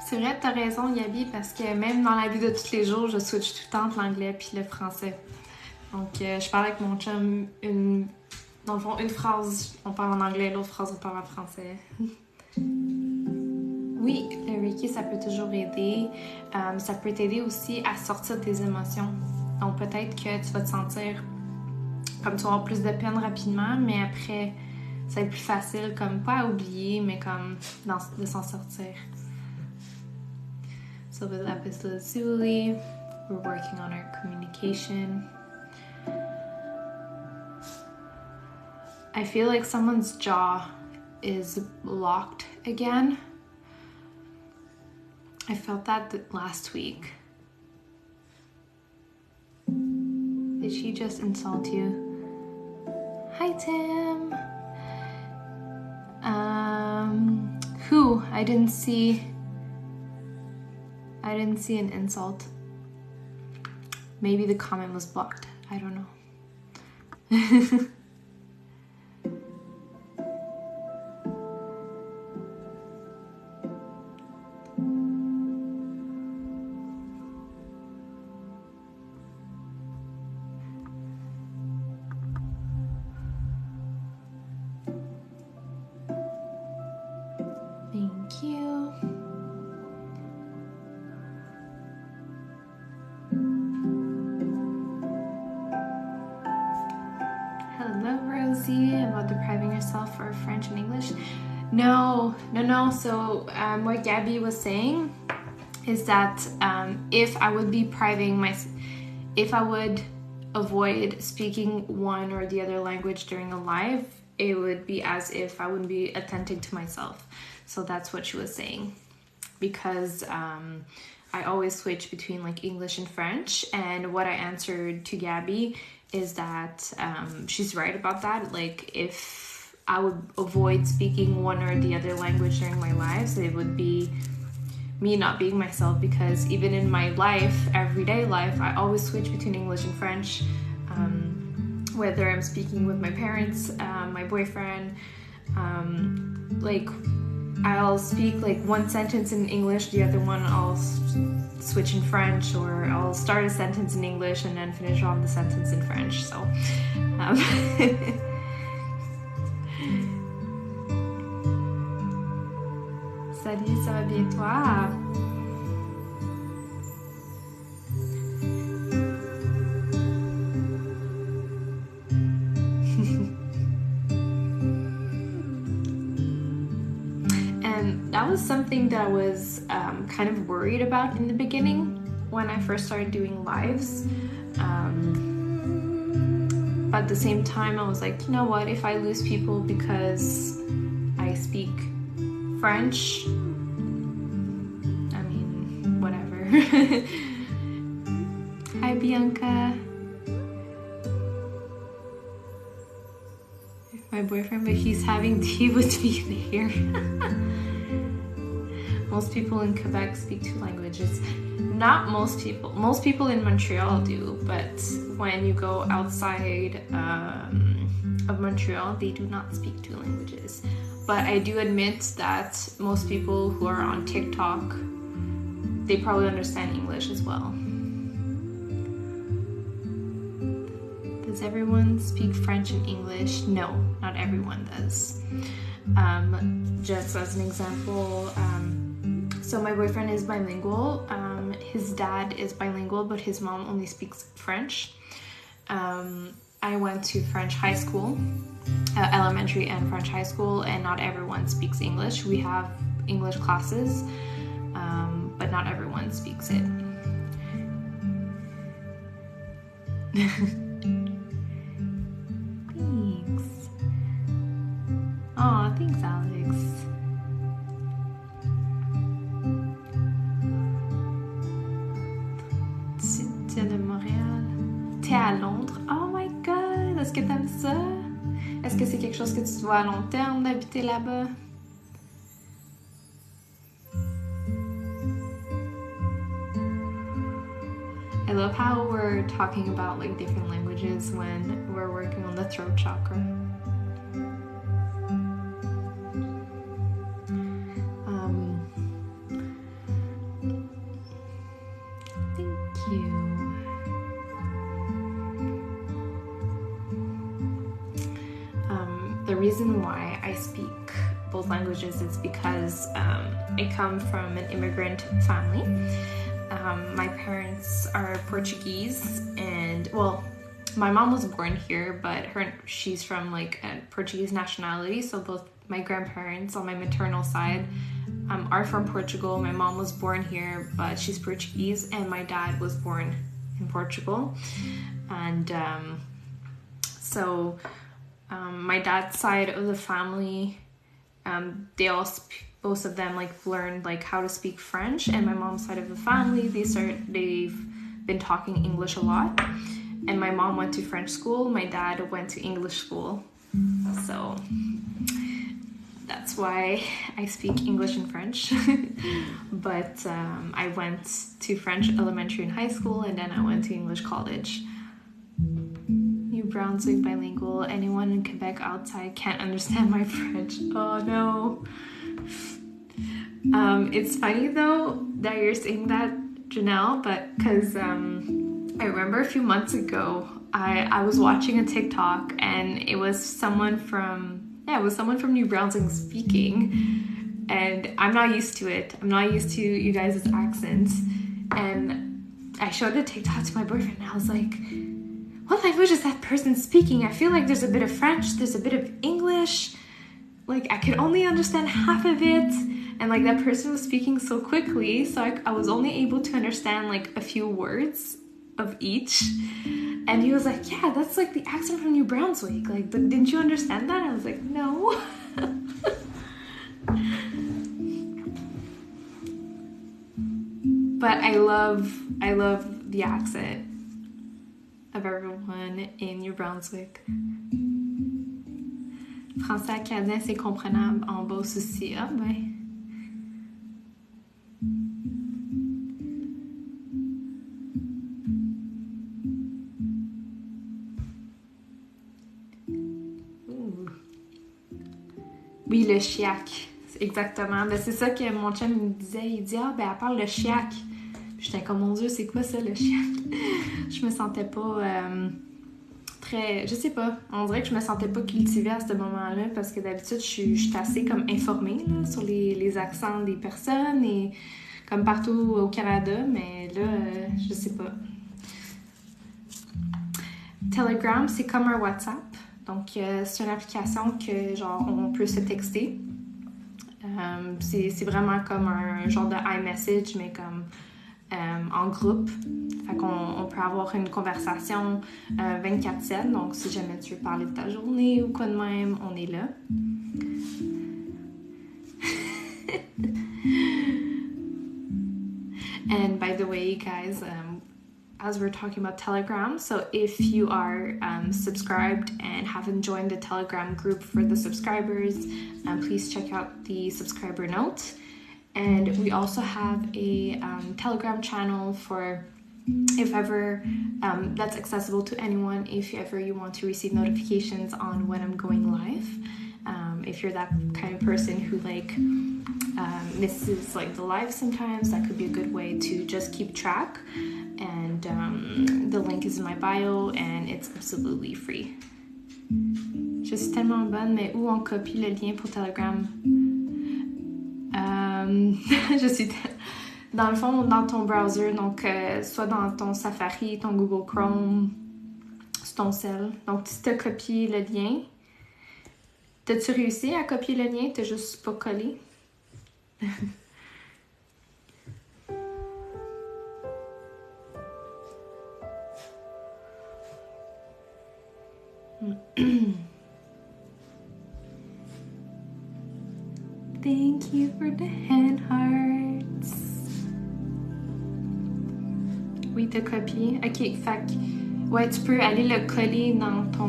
C'est vrai, t'as raison Gabi, parce que même dans la vie de tous les jours, je switch tout le temps entre l'anglais puis le français. Donc je parle avec mon chum, dans le fond, une phrase on parle en anglais, l'autre phrase on parle en français. Oui, le Reiki ça peut toujours aider. Ça peut t'aider aussi à sortir tes émotions. Donc peut-être que tu vas te sentir comme tu vas avoir plus de peine rapidement, mais après ça va être plus facile, comme pas à oublier, mais comme de s'en sortir. So with lapis lazuli, we're working on our communication. I feel like someone's jaw is locked again. I felt that last week. Did she just insult you? Hi, Tim. Who? I didn't see an insult. Maybe the comment was blocked. I don't know. Thank you. Hello, Rosie. About depriving yourself for French and English? No. So what Gabby was saying is that if I would avoid speaking one or the other language during a live, it would be as if I wouldn't be attentive to myself. So that's what she was saying, because I always switch between like English and French, and what I answered to Gabby is that she's right about that. Like if I would avoid speaking one or the other language during my lives, it would be me not being myself, because even in my life, everyday life, I always switch between English and French, whether I'm speaking with my parents, my boyfriend, like I'll speak like one sentence in English, the other one I'll switch in French, or I'll start a sentence in English and then finish off the sentence in French. So Salut, ça va bien toi? And that was something that I was kind of worried about in the beginning when I first started doing lives. But at the same time, I was like, you know what, if I lose people because I speak French, I mean, whatever. Hi, Bianca. My boyfriend, but he's having tea with me here. Most people in Quebec speak 2 languages. Not most people. Most people in Montreal do, but when you go outside of Montreal, they do not speak 2 languages. But I do admit that most people who are on TikTok, they probably understand English as well. Does everyone speak French and English? No, not everyone does. Just as an example, so my boyfriend is bilingual. His dad is bilingual, but his mom only speaks French. I went to French high school, elementary and French high school, and not everyone speaks English. We have English classes, but not everyone speaks it. Thanks. Aw, thanks, Alex. Est-ce que t'aimes ça? Est-ce que c'est quelque chose que tu vois à long terme d'habiter là-bas? I love how we're talking about like different languages when we're working on the throat chakra. Thank you. The reason why I speak both languages is because I come from an immigrant family. My parents are Portuguese, and well, my mom was born here, but she's from like a Portuguese nationality. So both my grandparents on my maternal side are from Portugal. My mom was born here, but she's Portuguese, and my dad was born in Portugal. And so my dad's side of the family, they all both of them like learned like how to speak French, and my mom's side of the family, they've been talking English a lot. And my mom went to French school, my dad went to English school. So that's why I speak English and French. But I went to French elementary and high school, and then I went to English college. New Brunswick bilingual. Anyone in Quebec outside can't understand my French. Oh no. It's funny though that you're saying that, Janelle, but because I remember a few months ago I was watching a TikTok, and it was someone from New Brunswick speaking, and I'm not used to it. I'm not used to you guys' accents. And I showed the TikTok to my boyfriend, and I was like, what language is that person speaking? I feel like there's a bit of French, there's a bit of English. Like I could only understand half of it. And like that person was speaking so quickly, so I was only able to understand like a few words of each. And he was like, yeah, that's like the accent from New Brunswick. Like, didn't you understand that? I was like, no. But I love the accent of everyone in New Brunswick. Français acadien, c'est comprenable en Beauce aussi. Ah ben. Oui, le chiac, exactement. Ben, c'est ça que mon chum me disait. Il dit, ben elle parle le chiac. J'étais comme, mon Dieu, c'est quoi ça, le chiac? Je me sentais pas très... Je sais pas, on dirait que je me sentais pas cultivée à ce moment-là, parce que d'habitude, je suis assez comme informée là, sur les accents des personnes, et comme partout au Canada, mais là, je sais pas. Telegram, c'est comme un WhatsApp. Donc, c'est une application que, genre, on peut se texter. C'est vraiment comme un genre de iMessage, mais comme en groupe. Fait qu'on peut avoir une conversation 24/7. Donc, si jamais tu veux parler de ta journée ou quoi de même, on est là. And by the way, guys, as we're talking about Telegram, so if you are subscribed and haven't joined the Telegram group for the subscribers, please check out the subscriber note. And we also have a Telegram channel for if ever that's accessible to anyone, if ever you want to receive notifications on when I'm going live. If you're that kind of person who like misses like the live sometimes, that could be a good way to just keep track. And the link is in my bio, and it's absolutely free. Je suis tellement bonne, mais où on copie le lien pour Telegram? Je suis dans le fond dans ton browser, donc soit dans ton Safari, ton Google Chrome, sur ton cell. Donc si tu as copié le lien, t'as-tu réussi à copier le lien? T'as juste pas collé? Thank you for the hand hearts. Oui, t'as copié. Ok, fait Ouais, tu peux aller le coller dans ton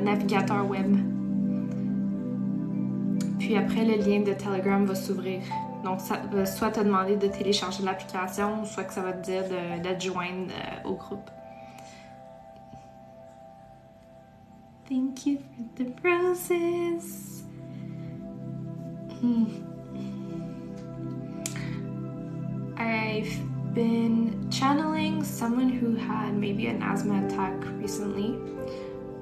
navigateur web. Puis après, le lien de Telegram va s'ouvrir. Donc, ça va soit te demander de télécharger l'application, soit que ça va te dire de te joindre au groupe. Thank you for the roses. I've been channeling someone who had maybe an asthma attack recently.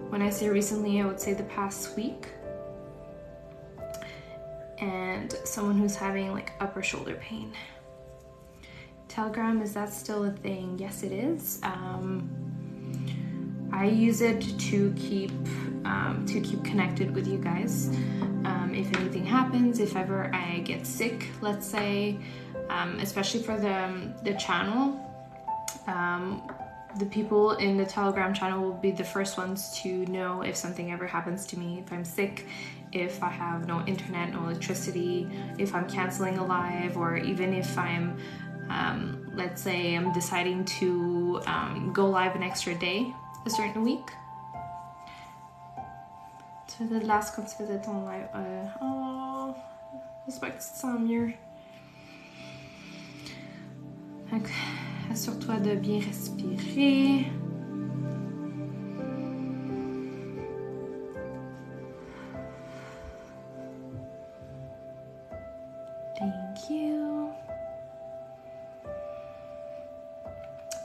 When I say recently, I would say the past week. And someone who's having like upper shoulder pain. Telegram, is that still a thing? Yes, it is. I use it to keep connected with you guys. If anything happens, if ever I get sick, let's say, especially for the channel, the people in the Telegram channel will be the first ones to know if something ever happens to me, if I'm sick, if I have no internet, no electricity, if I'm canceling a live, or even if I'm, let's say I'm deciding to go live an extra day, a certain week. Tu faisais de l'as quand tu faisais ton live. Oh, j'espère que tu te sens mieux. Assure-toi de bien respirer. Thank you.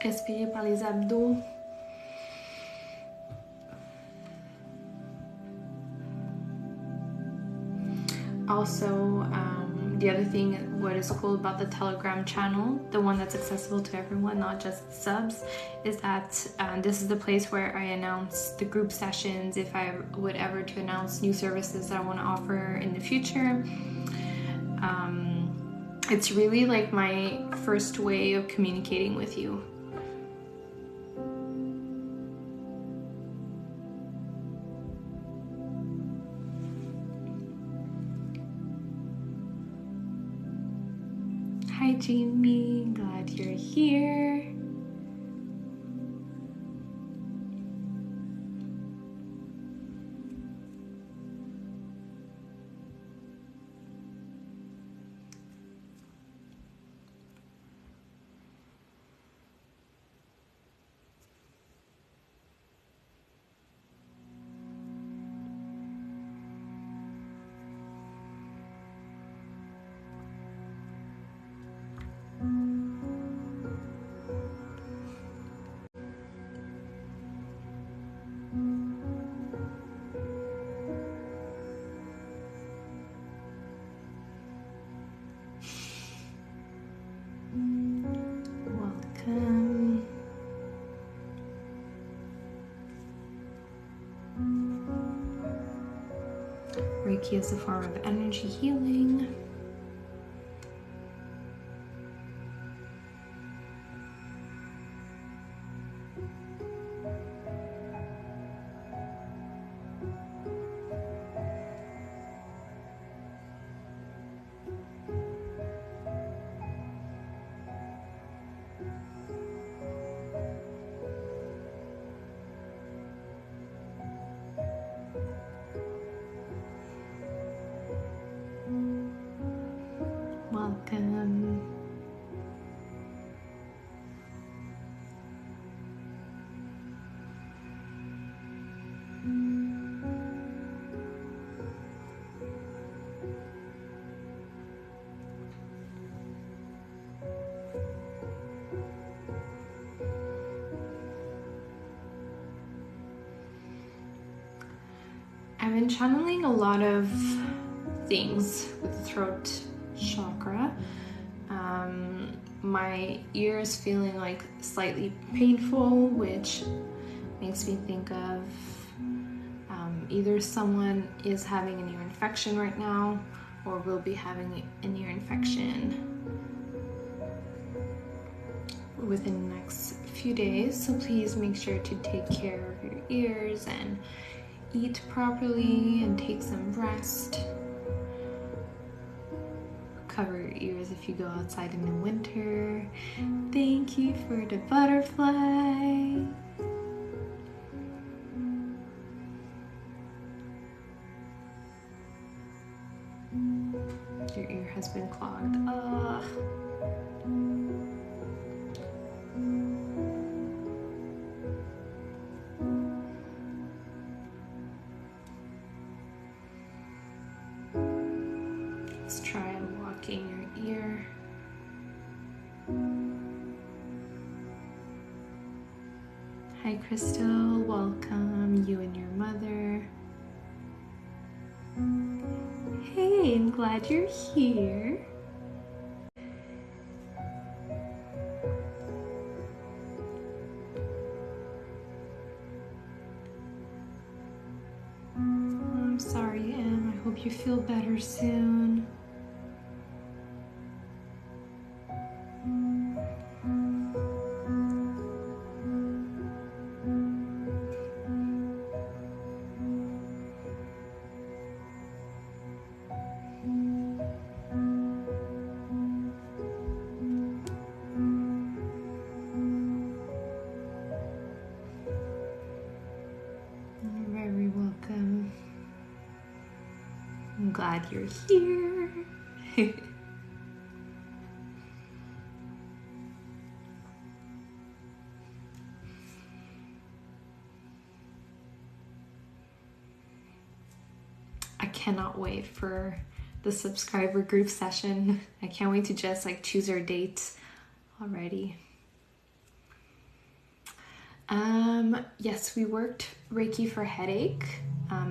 Respirez par les abdos. Also, the other thing, what is cool about the Telegram channel, the one that's accessible to everyone, not just subs, is that this is the place where I announce the group sessions, if I would ever to announce new services that I want to offer in the future. It's really like my first way of communicating with you. Hi Jamie, glad you're here. Welcome. Reiki is a form of energy healing. Welcome. I've been channeling a lot of things with the throat chakra. My ear is feeling like slightly painful, which makes me think of either someone is having an ear infection right now or will be having an ear infection within the next few days. So please make sure to take care of your ears and eat properly and take some rest. Cover your ears if you go outside in the winter. Thank you for the butterfly. has been clogged. Let's try walking your ear. Hi Crystal, welcome, you and your mother. Hey, I'm glad you're here. I'm sorry, Em. I hope you feel better soon. I'm glad you're here. I cannot wait for the subscriber group session. I can't wait to just like choose our dates already. Yes, we worked Reiki for headache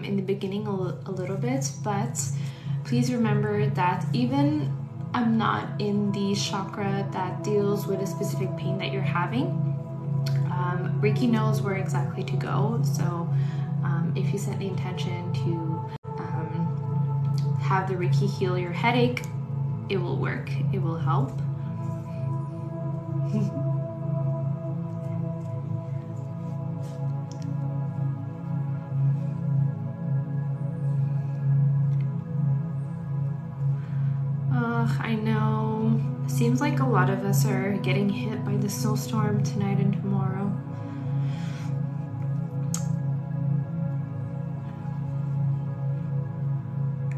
in the beginning a little bit, but please remember that even I'm not in the chakra that deals with a specific pain that you're having. Reiki knows where exactly to go, so if you set the intention to have the Reiki heal your headache, it will work, it will help. I know. Seems like a lot of us are getting hit by the snowstorm tonight and tomorrow.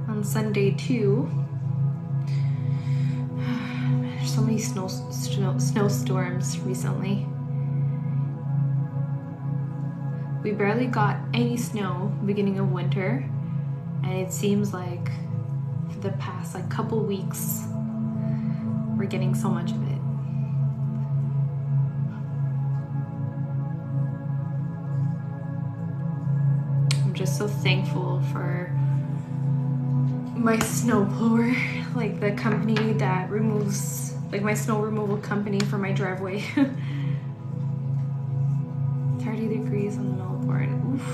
On Sunday too. There's so many snowstorms recently. We barely got any snow beginning of winter, and it seems like for the past like couple weeks we're getting so much of it. I'm just so thankful for my snow blower, like the company that removes, like my snow removal company for my driveway. 30 degrees on Melbourne. Oof.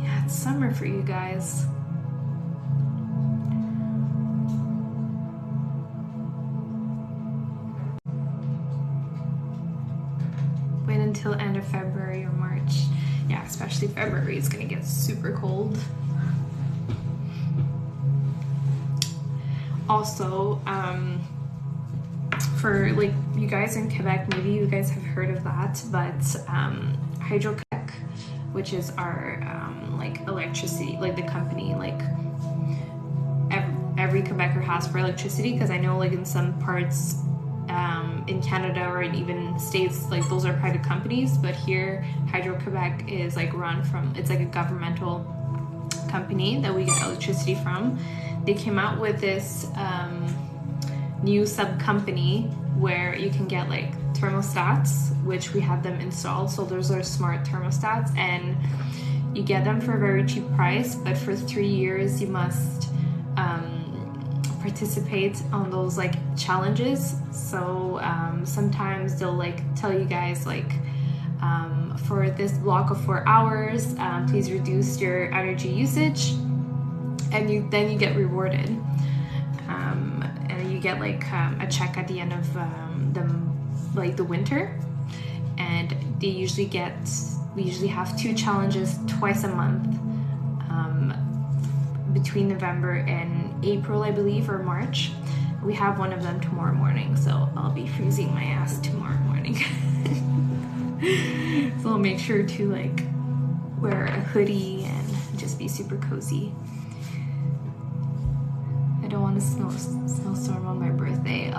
Yeah, it's summer for you guys. Wait until end of February or March. Yeah, especially February, it's gonna get super cold. Also, for like you guys in Quebec, maybe you guys have heard of that, but Hydro-Quebec, which is our like electricity, like the company, like every Quebecer has for electricity, because I know like in some parts in Canada or in even states, like those are private companies, but here Hydro-Quebec is like run from, it's like a governmental company that we get electricity from. They came out with this new sub company where you can get like thermostats, which we have them installed. So those are smart thermostats, and you get them for a very cheap price, but for 3 years you must participate on those like challenges. So sometimes they'll like tell you guys like for this block of 4 hours, please reduce your energy usage, and then you get rewarded, and you get like a check at the end of the winter. And we usually have 2 challenges twice a month, between November and April, I believe, or March. We have one of them tomorrow morning, so I'll be freezing my ass tomorrow morning. So I'll make sure to like wear a hoodie and just be super cozy. I don't want a snowstorm on my birthday.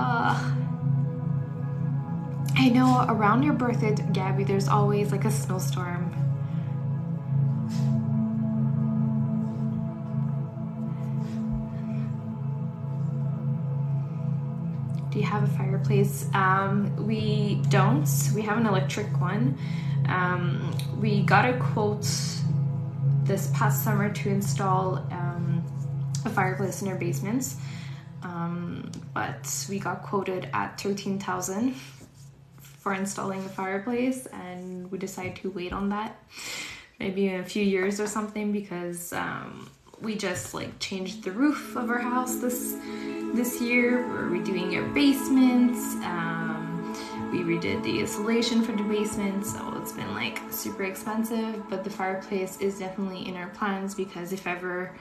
I know around your birthday, Gabby, there's always like a snowstorm. Do you have a fireplace? We don't. We have an electric one. We got a quote this past summer to install a fireplace in our basement, but we got quoted at $13,000 for installing a fireplace, and we decided to wait on that maybe in a few years or something, because we just like changed the roof of our house this year. We're redoing our basement. We redid the insulation for the basement, so it's been like super expensive, but the fireplace is definitely in our plans, because if ever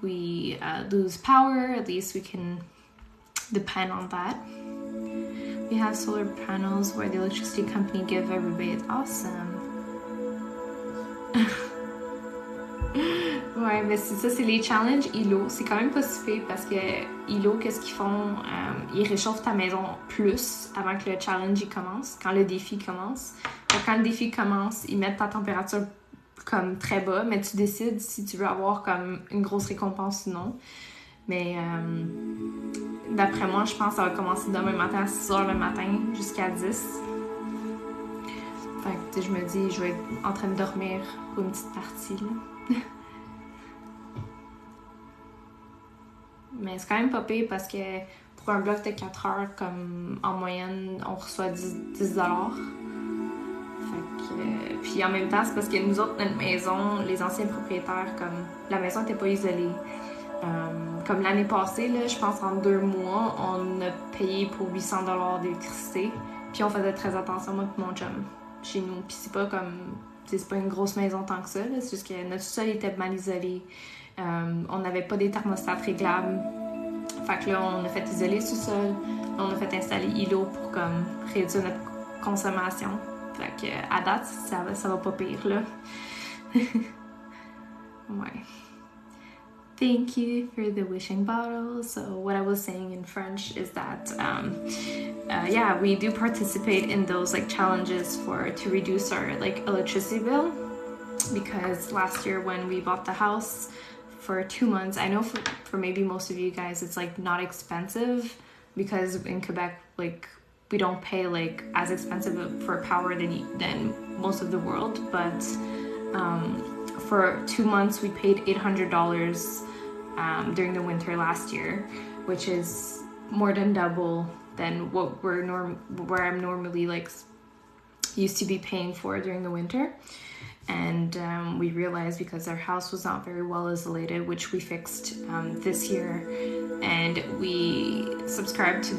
we lose power, at least we can depend on that. We have solar panels where the electricity company give a rebate. Awesome. Ouais, mais c'est ça, c'est les challenges ILO. C'est quand même pas si pire, parce que ILO, qu'est-ce qu'ils font? Ils réchauffent ta maison plus avant que le challenge il commence, quand le défi commence. Donc, quand le défi commence, ils mettent ta température comme très bas, mais tu décides si tu veux avoir comme une grosse récompense ou non. Mais d'après moi, je pense que ça va commencer demain matin à 6h le matin jusqu'à 10. Fait que je me dis, je vais être en train de dormir pour une petite partie, là. Mais c'est quand même pas pire, parce que pour un bloc de 4 heures, comme en moyenne, on reçoit 10$. Fait que, puis en même temps, c'est parce que nous autres, notre maison, les anciens propriétaires, comme la maison n'était pas isolée. Comme l'année passée, là, je pense en 2 mois, on a payé pour 800$ d'électricité. Puis on faisait très attention, moi et mon chum, chez nous. Puis c'est pas comme... C'est pas une grosse maison tant que ça, là. C'est juste que notre sol était mal isolé. On n'avait pas des thermostats réglables. Fait que là, on a fait isoler le sous-sol. On a fait installer îlot pour comme réduire notre consommation. Fait que à date, ça va pas pire, là. Ouais. Thank you for the wishing bottle. So what I was saying in French is that yeah, we do participate in those like challenges to reduce our like electricity bill, because last year when we bought the house for 2 months, I know for maybe most of you guys it's like not expensive, because in Quebec like we don't pay like as expensive for power than most of the world, but for 2 months we paid $800 during the winter last year, which is more than double than what where I'm normally like used to be paying for during the winter. And we realized, because our house was not very well isolated, which we fixed this year, and we subscribed to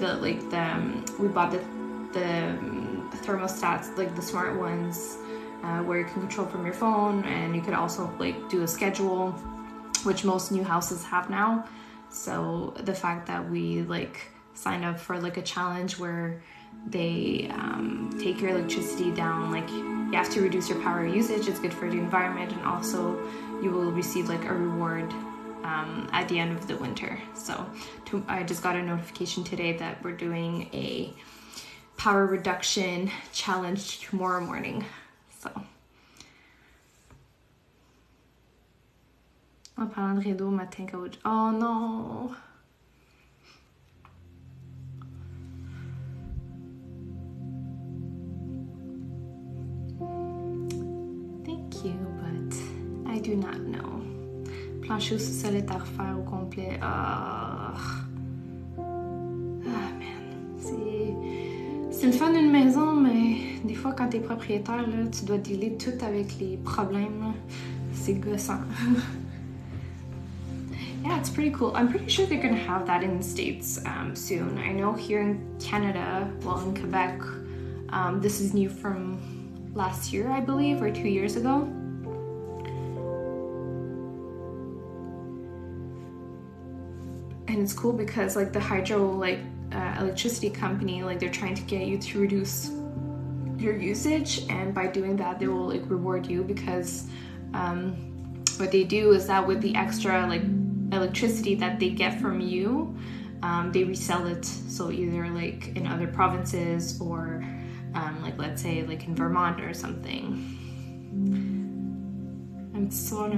we bought the thermostats, like the smart ones, where you can control from your phone, and you could also like do a schedule, which most new houses have now. So the fact that we like signed up for like a challenge where they take your electricity down, like you have to reduce your power usage, it's good for the environment, and also you will receive like a reward at the end of the winter. So I just got a notification today that we're doing a power reduction challenge tomorrow morning. So en parlant de rideau, matin coach. Oh non! Thank you, but I do not know. Plancher au sous-sol est à refaire au complet. Ah, man. C'est le fun d'une maison, mais des fois, quand t'es propriétaire, là, tu dois dealer tout avec les problèmes. Là. C'est gossant. Yeah, it's pretty cool. I'm pretty sure they're gonna have that in the States soon. I know here in Canada, well, in Quebec, this is new from last year, I believe, or 2 years ago. And it's cool because like the hydro, electricity company, like they're trying to get you to reduce your usage, and by doing that, they will like reward you, because what they do is that with the extra like electricity that they get from you, they resell it. So either like in other provinces or like let's say like in Vermont or something. Un petit soir,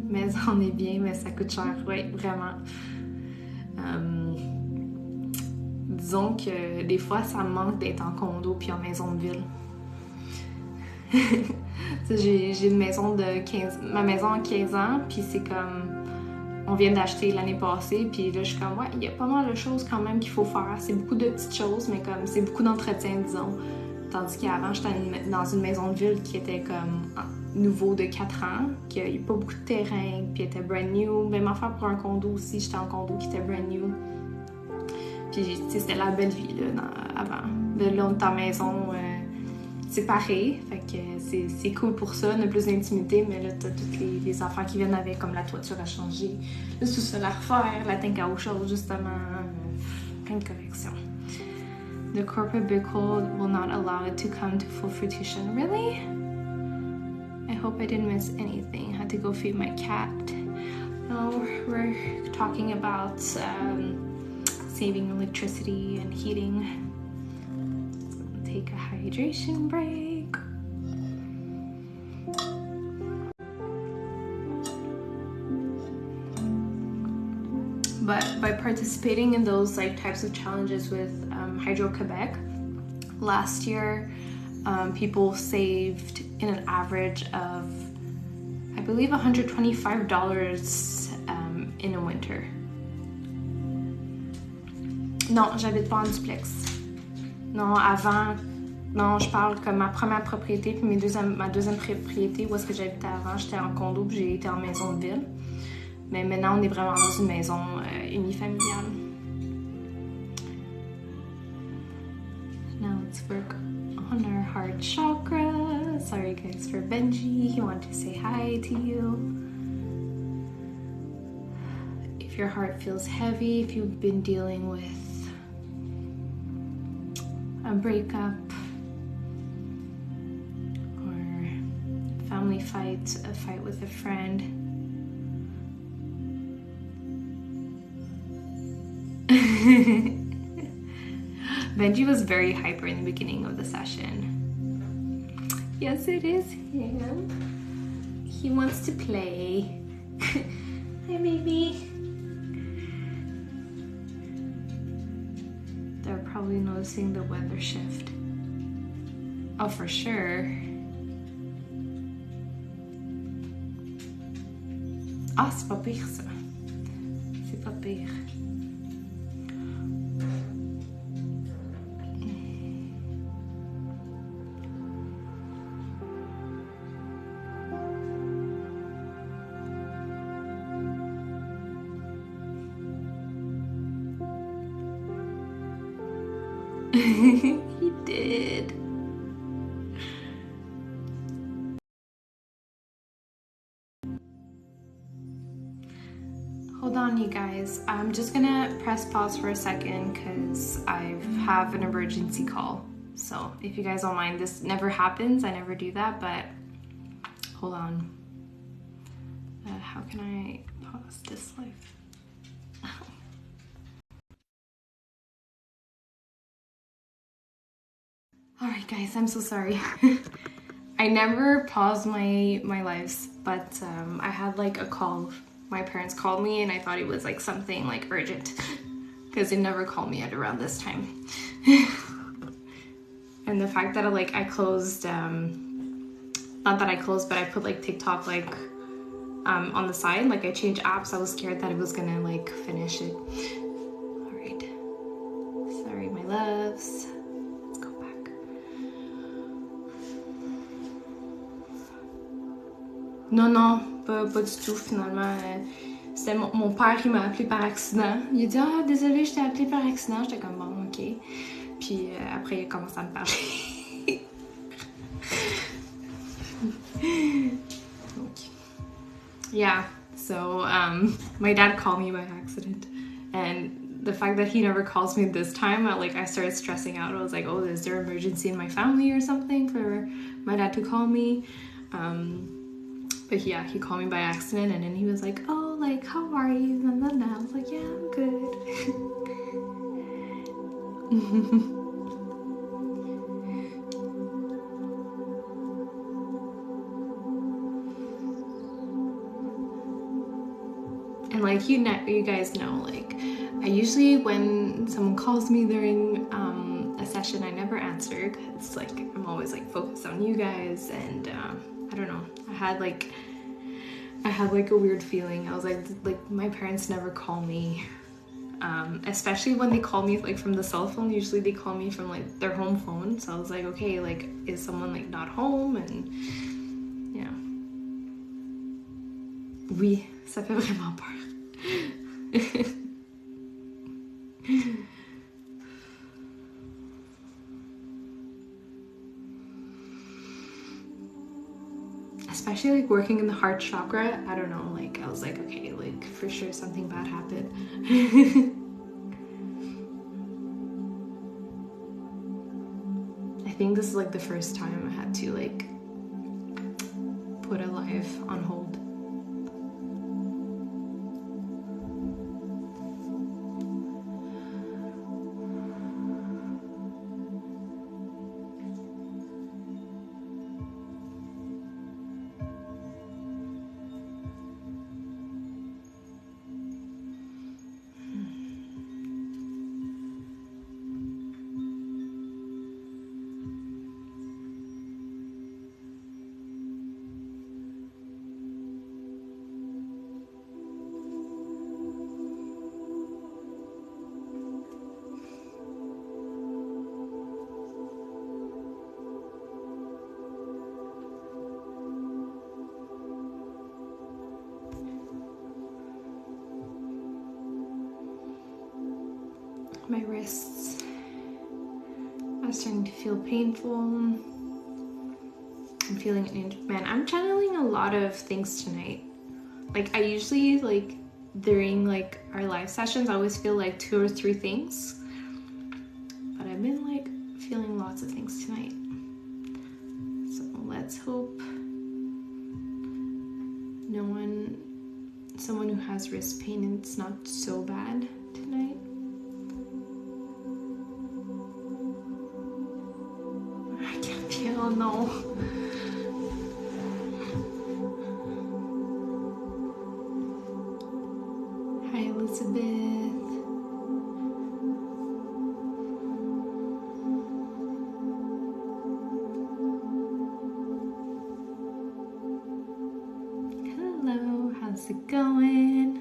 mais on est bien, mais ça coûte cher, oui, vraiment. Disons que des fois, ça me manque d'être en condo puis en maison de ville. J'ai une maison de 15... Ma maison a 15 ans, puis c'est comme... On vient d'acheter l'année passée, puis là, je suis comme, ouais, il y a pas mal de choses quand même qu'il faut faire. C'est beaucoup de petites choses, mais comme c'est beaucoup d'entretien, disons. Tandis qu'avant, j'étais dans une maison de ville qui était comme nouveau de 4 ans, qui a pas beaucoup de terrain, puis était brand new. Même affaire pour un condo aussi, j'étais en condo qui était brand new. Puis, c'était la belle vie, là, avant. Là, on est en maison séparée, fait que c'est cool pour ça, on a plus d'intimité, mais là, t'as toutes les affaires qui viennent avec, comme la toiture à changer, le sous-sol à refaire, la tank à eau chaude, justement, plein de corrections. The corporate vehicle will not allow it to come to full fruition. Really? I hope I didn't miss anything. Had to go feed my cat. No, we're talking about saving electricity and heating. Take a hydration break. But by participating in those like types of challenges with Hydro-Quebec, last year people saved in an average of, I believe, $125 in a winter. Non, j'habite pas en duplex. Non, avant, non, je parle comme ma première propriété puis ma deuxième propriété où est-ce que j'habitais avant, j'étais en condo puis j'ai été en maison de ville. Mais maintenant, on est vraiment dans une maison unifamiliale. Now let's work on our heart chakra. Sorry guys for Benji, he wanted to say hi to you. If your heart feels heavy, if you've been dealing with a breakup or family fight, a fight with a friend. Benji was very hyper in the beginning of the session. Yes, it is him. He wants to play. Hi, baby. They're probably noticing the weather shift. Oh, for sure. Ah, c'est pas pire ça. C'est pas pire. He did. Hold on, you guys. I'm just gonna press pause for a second because I have an emergency call. So if you guys don't mind, this never happens. I never do that, but hold on. How can I pause this live? Alright guys, I'm so sorry. I never pause my lives, but I had like a call. My parents called me and I thought it was like something like urgent because they never call me at around this time. And the fact that I closed, not that I closed, but I put like TikTok like on the side, like I changed apps. I was scared that it was gonna like finish it. Alright, sorry my loves. Non, pas du tout finalement. C'était mon père qui m'a appelé par accident. Il a dit « Ah, désolé, je t'ai appelé par accident. » J'étais comme « Bon, ok. » Puis après, il a commencé à me parler. Donc, yeah, so my dad called me by accident. And the fact that he never calls me this time, I started stressing out. I was like, oh, is there an emergency in my family or something for my dad to call me? But yeah, he called me by accident, and then he was like, oh, like, how are you? And then I was like, yeah, I'm good. And like, you guys know, like, I usually, when someone calls me during a session, I never answer, because like, I'm always like focused on you guys, and I don't know, I had like a weird feeling. I was like my parents never call me, especially when they call me like from the cell phone. Usually they call me from like their home phone, so I was like, okay, like, is someone like not home? And yeah, oui, ça fait vraiment peur. Especially like working in the heart chakra, I don't know, like, I was like, okay, like, for sure something bad happened. I think this is like the first time I had to like put a live on hold. My wrists are starting to feel painful. I'm feeling man, I'm channeling a lot of things tonight. Like, I usually, like, during like our live sessions, I always feel like 2 or 3 things, but I've been like feeling lots of things tonight. So let's hope someone who has wrist pain, and it's not so bad tonight. I can't feel, no. Hi, Elizabeth. Hello, how's it going?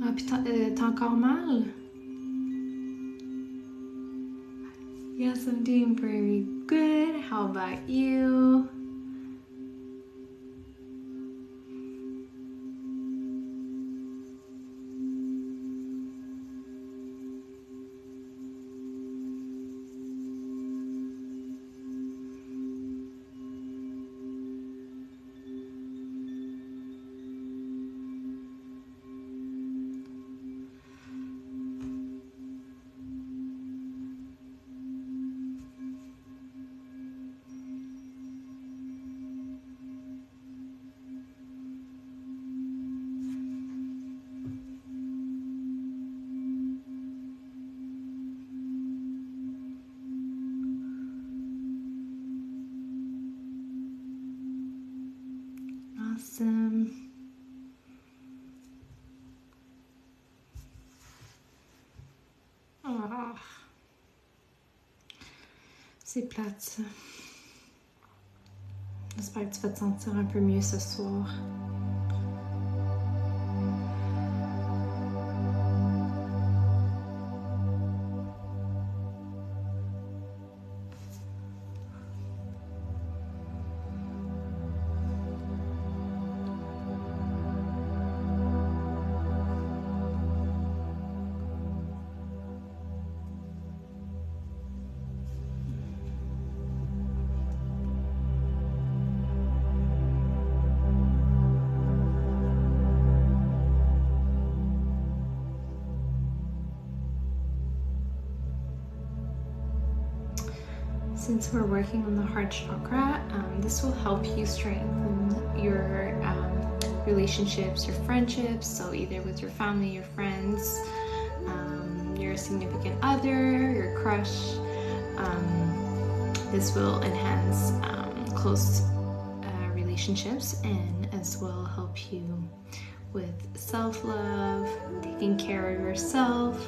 Ah, puis t'as encore mal? Yes, I'm doing very good. How about you? Awesome. Oh, c'est plate ça. J'espère que tu vas te sentir un peu mieux ce soir. Since we're working on the heart chakra, this will help you strengthen your relationships, your friendships, so either with your family, your friends, your significant other, your crush. This will enhance close relationships, and as well help you with self-love, taking care of yourself.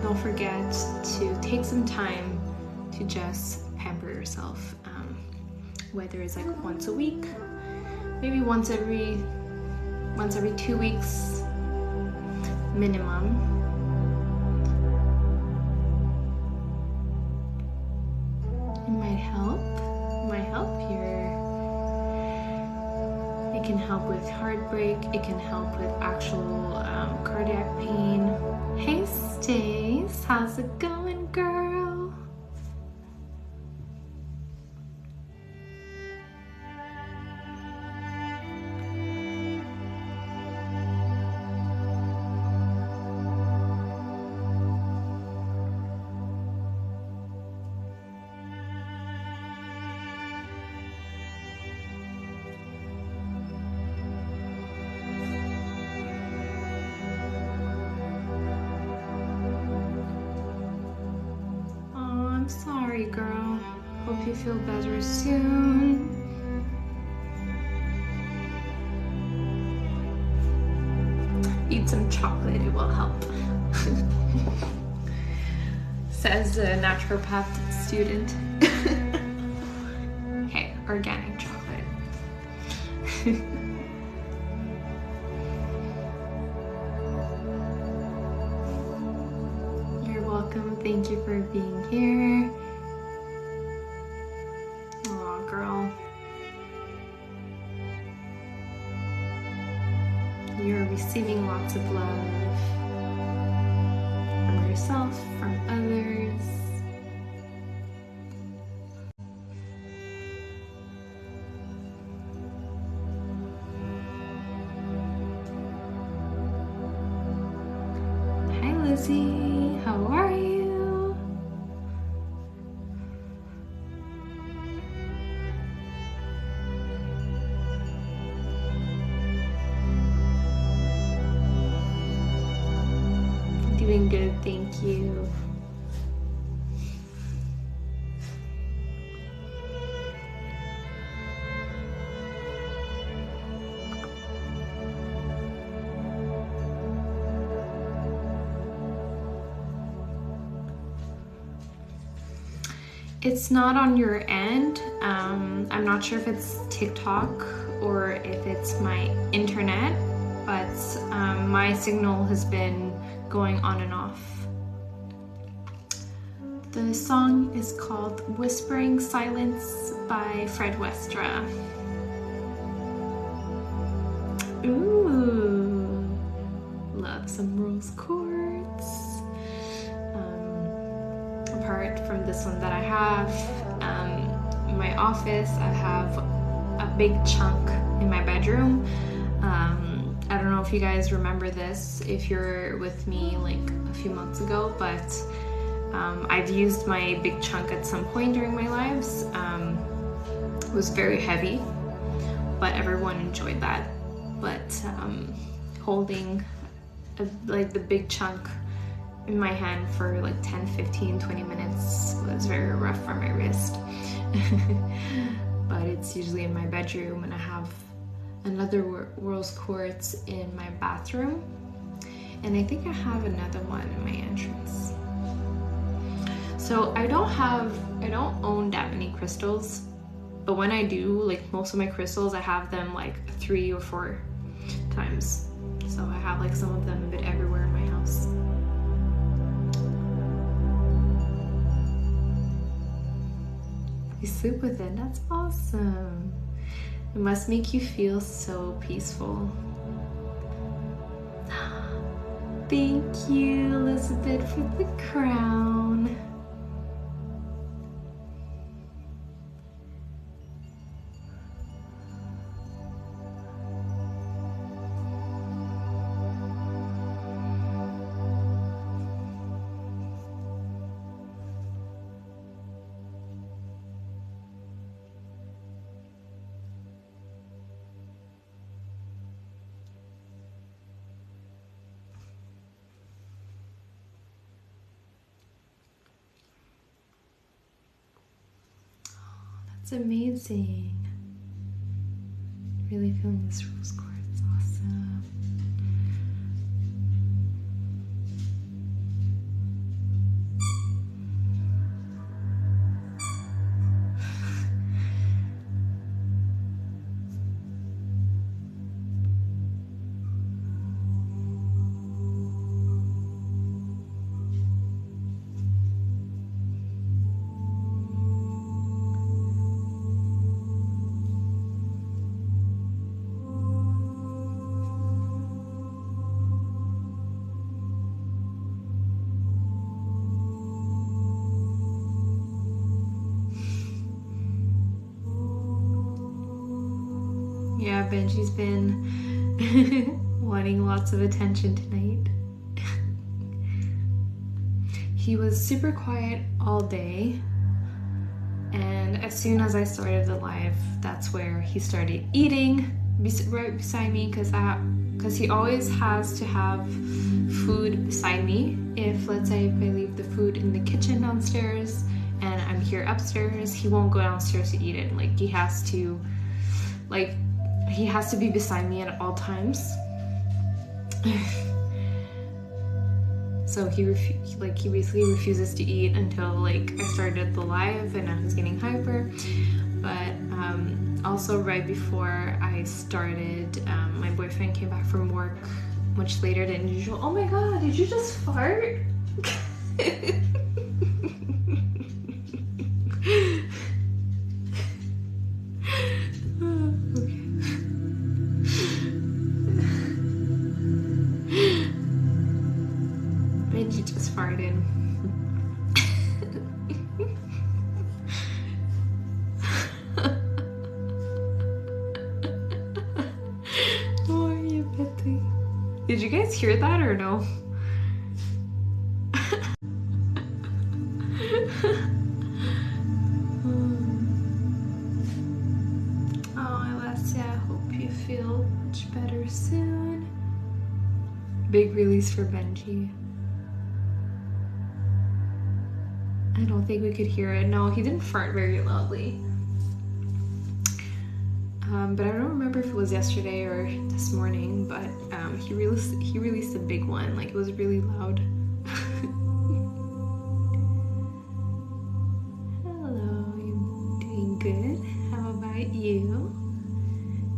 Don't forget to take some time to just pamper yourself, whether it's like once a week, maybe once every 2 weeks minimum. It might help it can help with heartbreak, it can help with actual cardiac pain. Hey Stace, how's it going, girl? I'm sorry, girl. Hope you feel better soon. Eat some chocolate, it will help. Says a naturopath student. Hey, organic chocolate. Welcome. Thank you for being here. Aw, girl. You're receiving lots of love from yourself, from others. Hi, Lizzie. How are you? Doing good, thank you. It's not on your end. I'm not sure if it's TikTok or if it's my internet, but my signal has been going on and off. The song is called Whispering Silence by Fred Westra. Ooh, love some rose quartz. Apart from this one that I have, in my office, I have a big chunk in my bedroom. I don't know if you guys remember this, if you're with me like a few months ago, but I've used my big chunk at some point during my lives. It was very heavy, but everyone enjoyed that. But holding like the big chunk in my hand for like 10, 15, 20 minutes was very rough for my wrist. But it's usually in my bedroom, and I have another rose quartz in my bathroom, and I think I have another one in my entrance. So I don't own that many crystals, but when I do, like most of my crystals, I have them like 3 or 4 times. So I have like some of them a bit everywhere in my house. You sleep with it, that's awesome. It must make you feel so peaceful. Thank you, Elizabeth, for the crown. amazing. Really feeling this rose quartz. Awesome. Yeah, Benji's been wanting lots of attention tonight. He was super quiet all day, and as soon as I started the live, that's where he started eating right beside me, because he always has to have food beside me. If, let's say, if I leave the food in the kitchen downstairs and I'm here upstairs, he won't go downstairs to eat it. Like, he has to be beside me at all times. So he basically refuses to eat until like I started the live, and now he's getting hyper. But also right before I started, my boyfriend came back from work much later than usual. Oh my god, did you just fart? Benji just farted. Oh, you petty. Did you guys hear that or no? Oh, Alessia, I hope you feel much better soon. Big release for Benji. I don't think we could hear it. No, he didn't fart very loudly. But I don't remember if it was yesterday or this morning, but he released a big one. Like, it was really loud. Hello, you doing good? How about you?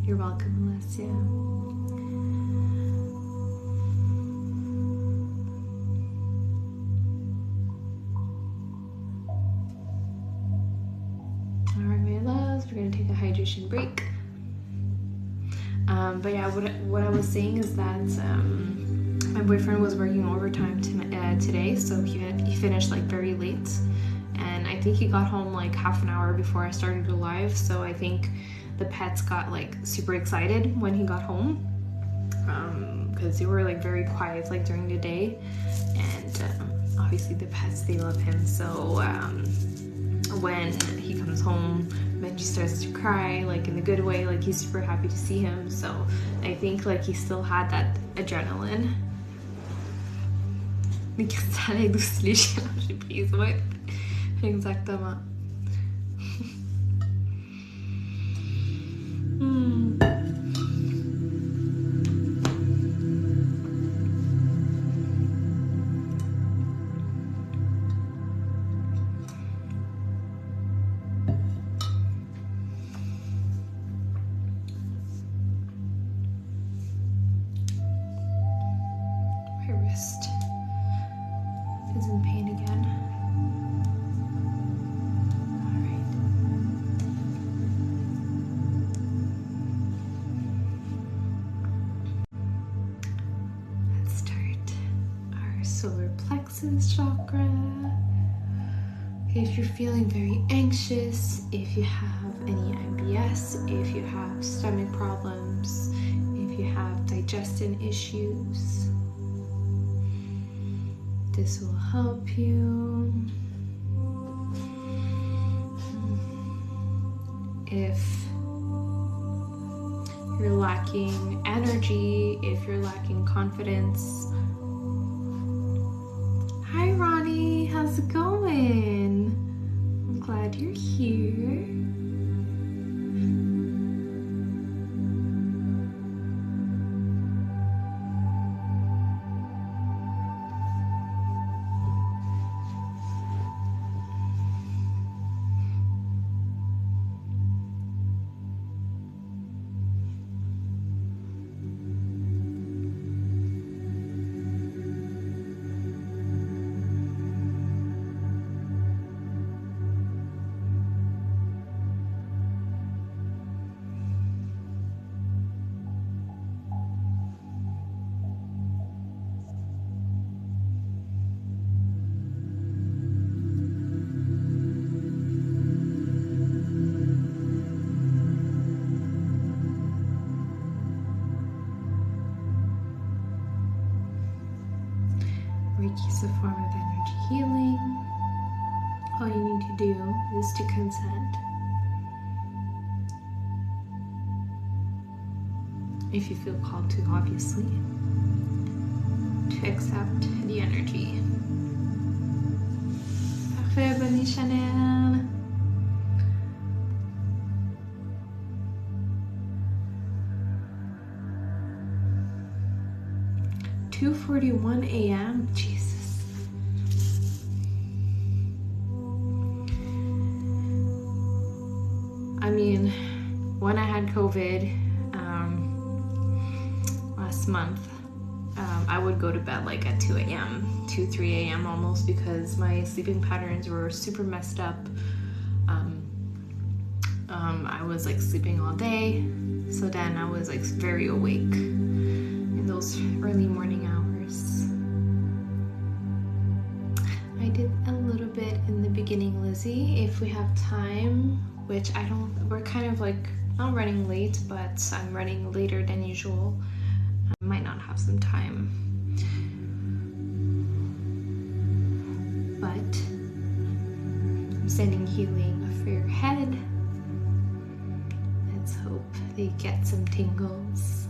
You're welcome, Alessia. We're gonna take a hydration break. But yeah, what I was saying is that my boyfriend was working overtime today, so he finished like very late, and I think he got home like half an hour before I started the live. So I think the pets got like super excited when he got home, because they were like very quiet like during the day, and obviously the pets, they love him. So when he comes home, Benji starts to cry, like in a good way, like he's super happy to see him. So I think like he still had that adrenaline. Les cristals et douce léger, j'ai prise, ouais, exactement. Is in pain again. Alright. Let's start our solar plexus chakra. If you're feeling very anxious, if you have any IBS, if you have stomach problems, if you have digestion issues, this will help you. If you're lacking energy, if you're lacking confidence. Hi Ronnie, how's it going? I'm glad you're here. It's a form of energy healing. All you need to do is to consent. If you feel called to, obviously, to accept the energy. Parfait, bonne nuit, Chanel. (2:41 a.m.) Jesus. I mean, when I had COVID last month, I would go to bed like at 2 a.m., 2, 3 a.m. almost, because my sleeping patterns were super messed up. I was like sleeping all day, so then I was like very awake in those early morning hours. I did a little bit in the beginning, Lizzie, if we have time, which we're kind of like not running late, but I'm running later than usual. I might not have some time, but I'm sending healing for your head. Let's hope they get some tingles.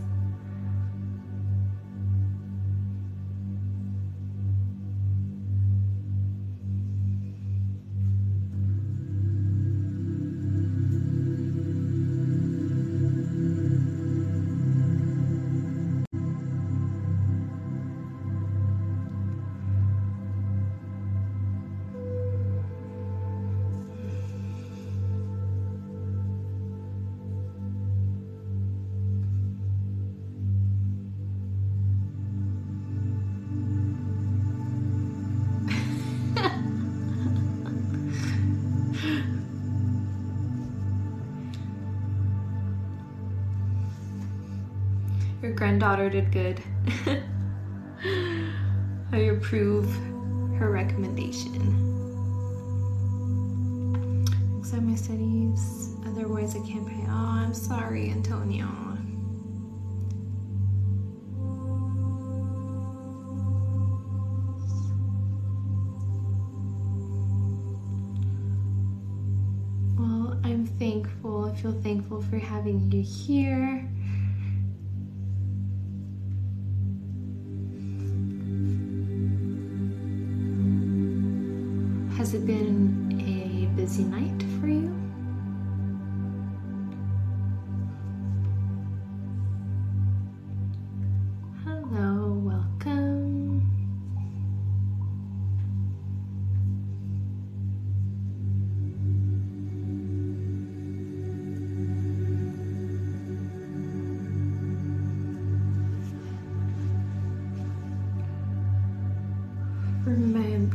Your granddaughter did good. I approve her recommendation. Accept my studies, otherwise I can't pay. Oh, I'm sorry, Antonio. Well, I'm thankful. I feel thankful for having you here. Has it been a busy night for you? Hello, welcome.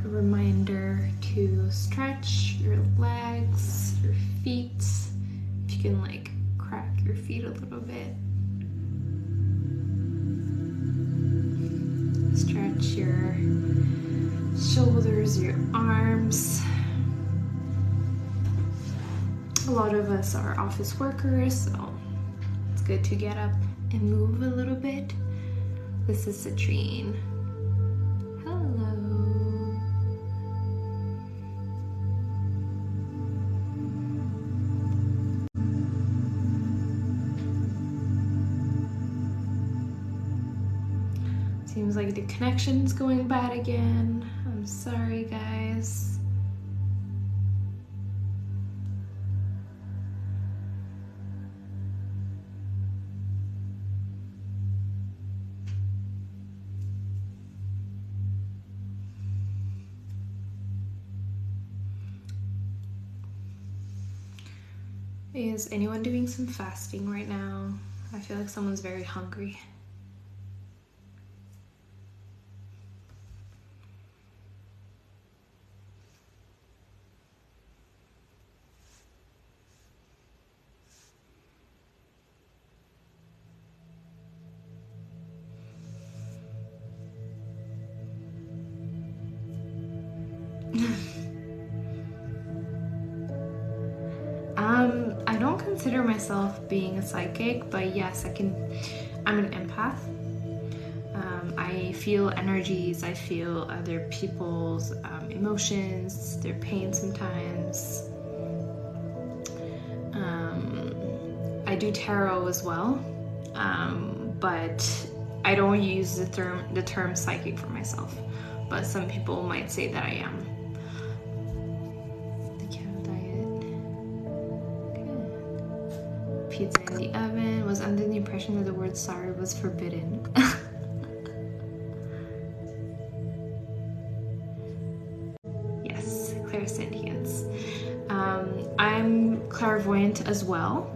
Reminder to stretch your legs, your feet. If you can like crack your feet a little bit. Stretch your shoulders, your arms. A lot of us are office workers, so it's good to get up and move a little bit. This is Citrine. Seems like the connection's going bad again. I'm sorry, guys. Is anyone doing some fasting right now? I feel like someone's very hungry. I don't consider myself being a psychic, but yes, I'm an empath. I I feel energies, I feel other people's emotions, their pain sometimes. I do tarot as well, but I don't use the term psychic for myself, but some people might say that I am. The keto diet. Good. Pizza in the oven. Was under the impression that the word sorry was forbidden. Yes, clairsentience. I'm clairvoyant as well.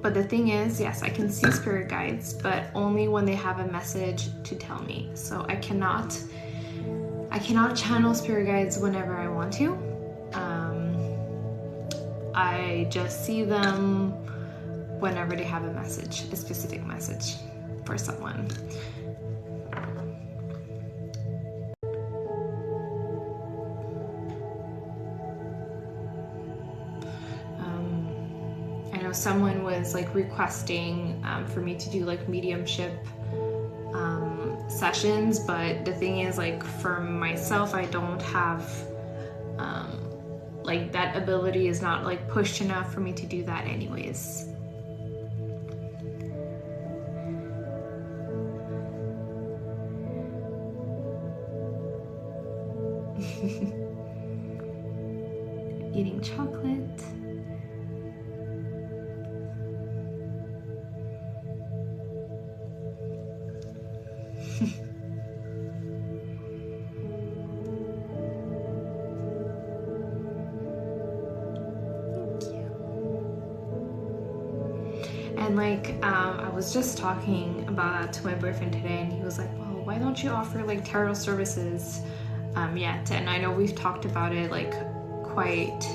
But the thing is, yes, I can see spirit guides, but only when they have a message to tell me. So I cannot channel spirit guides whenever I want to. I just see them whenever they have a message, a specific message for someone. Someone was like requesting for me to do like mediumship sessions, but the thing is, like, for myself, I don't have like that ability is not like pushed enough for me to do that anyways. Eating chocolate. And like, I was just talking about that to my boyfriend today, and he was like, well, why don't you offer like tarot services yet? And I know we've talked about it like quite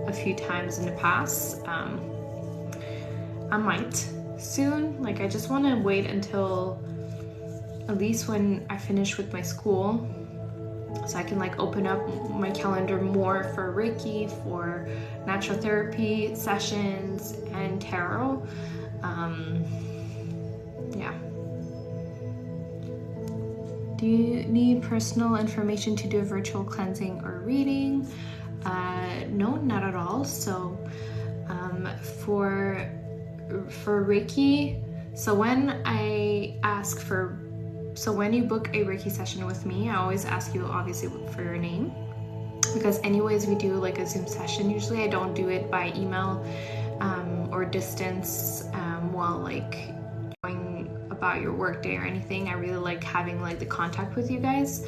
a few times in the past. I might soon. Like, I just want to wait until at least when I finish with my school, so I can like open up my calendar more for Reiki, for natural therapy sessions, and tarot. Yeah. Do you need personal information to do a virtual cleansing or reading? No, not at all. So for Reiki, so when you book a Reiki session with me, I always ask you obviously for your name, because anyways we do like a Zoom session. Usually I don't do it by email or distance while like going about your work day or anything. I really like having like the contact with you guys.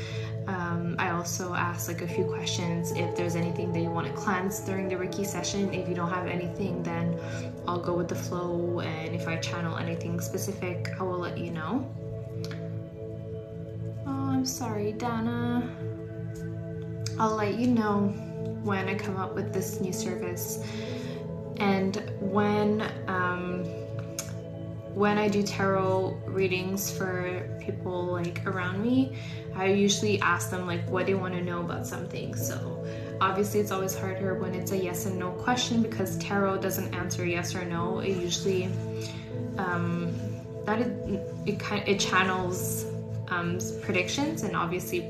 I also ask like a few questions if there's anything that you want to cleanse during the Reiki session. If you don't have anything, then I'll go with the flow, and if I channel anything specific, I will let you know. Oh, I'm sorry, Dana. I'll let you know when I come up with this new service. And when I do tarot readings for people like around me, I usually ask them like what they want to know about something. So obviously it's always harder when it's a yes and no question, because tarot doesn't answer yes or no. It usually it channels predictions, and obviously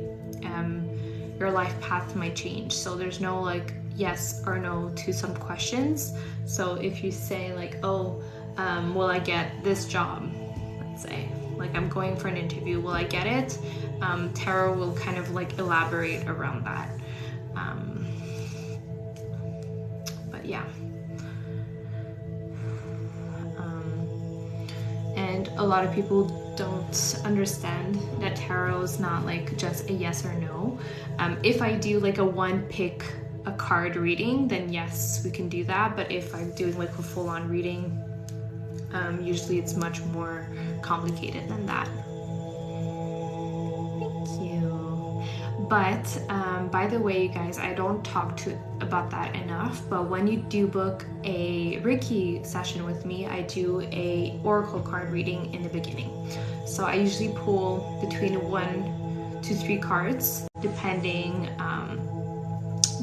your life path might change. So there's no like yes or no to some questions. So if you say like, oh, will I get this job? Let's say, like, I'm going for an interview, will I get it? Tarot will kind of like elaborate around that. But yeah. And a lot of people don't understand that tarot is not like just a yes or no. If I do like a one pick a card reading, then yes, we can do that. But if I'm doing like a full-on reading, usually it's much more complicated than that. Thank you. But by the way, you guys, I don't talk about that enough, but when you do book a Reiki session with me, I do a oracle card reading in the beginning. So I usually pull between 1 to 3 cards, depending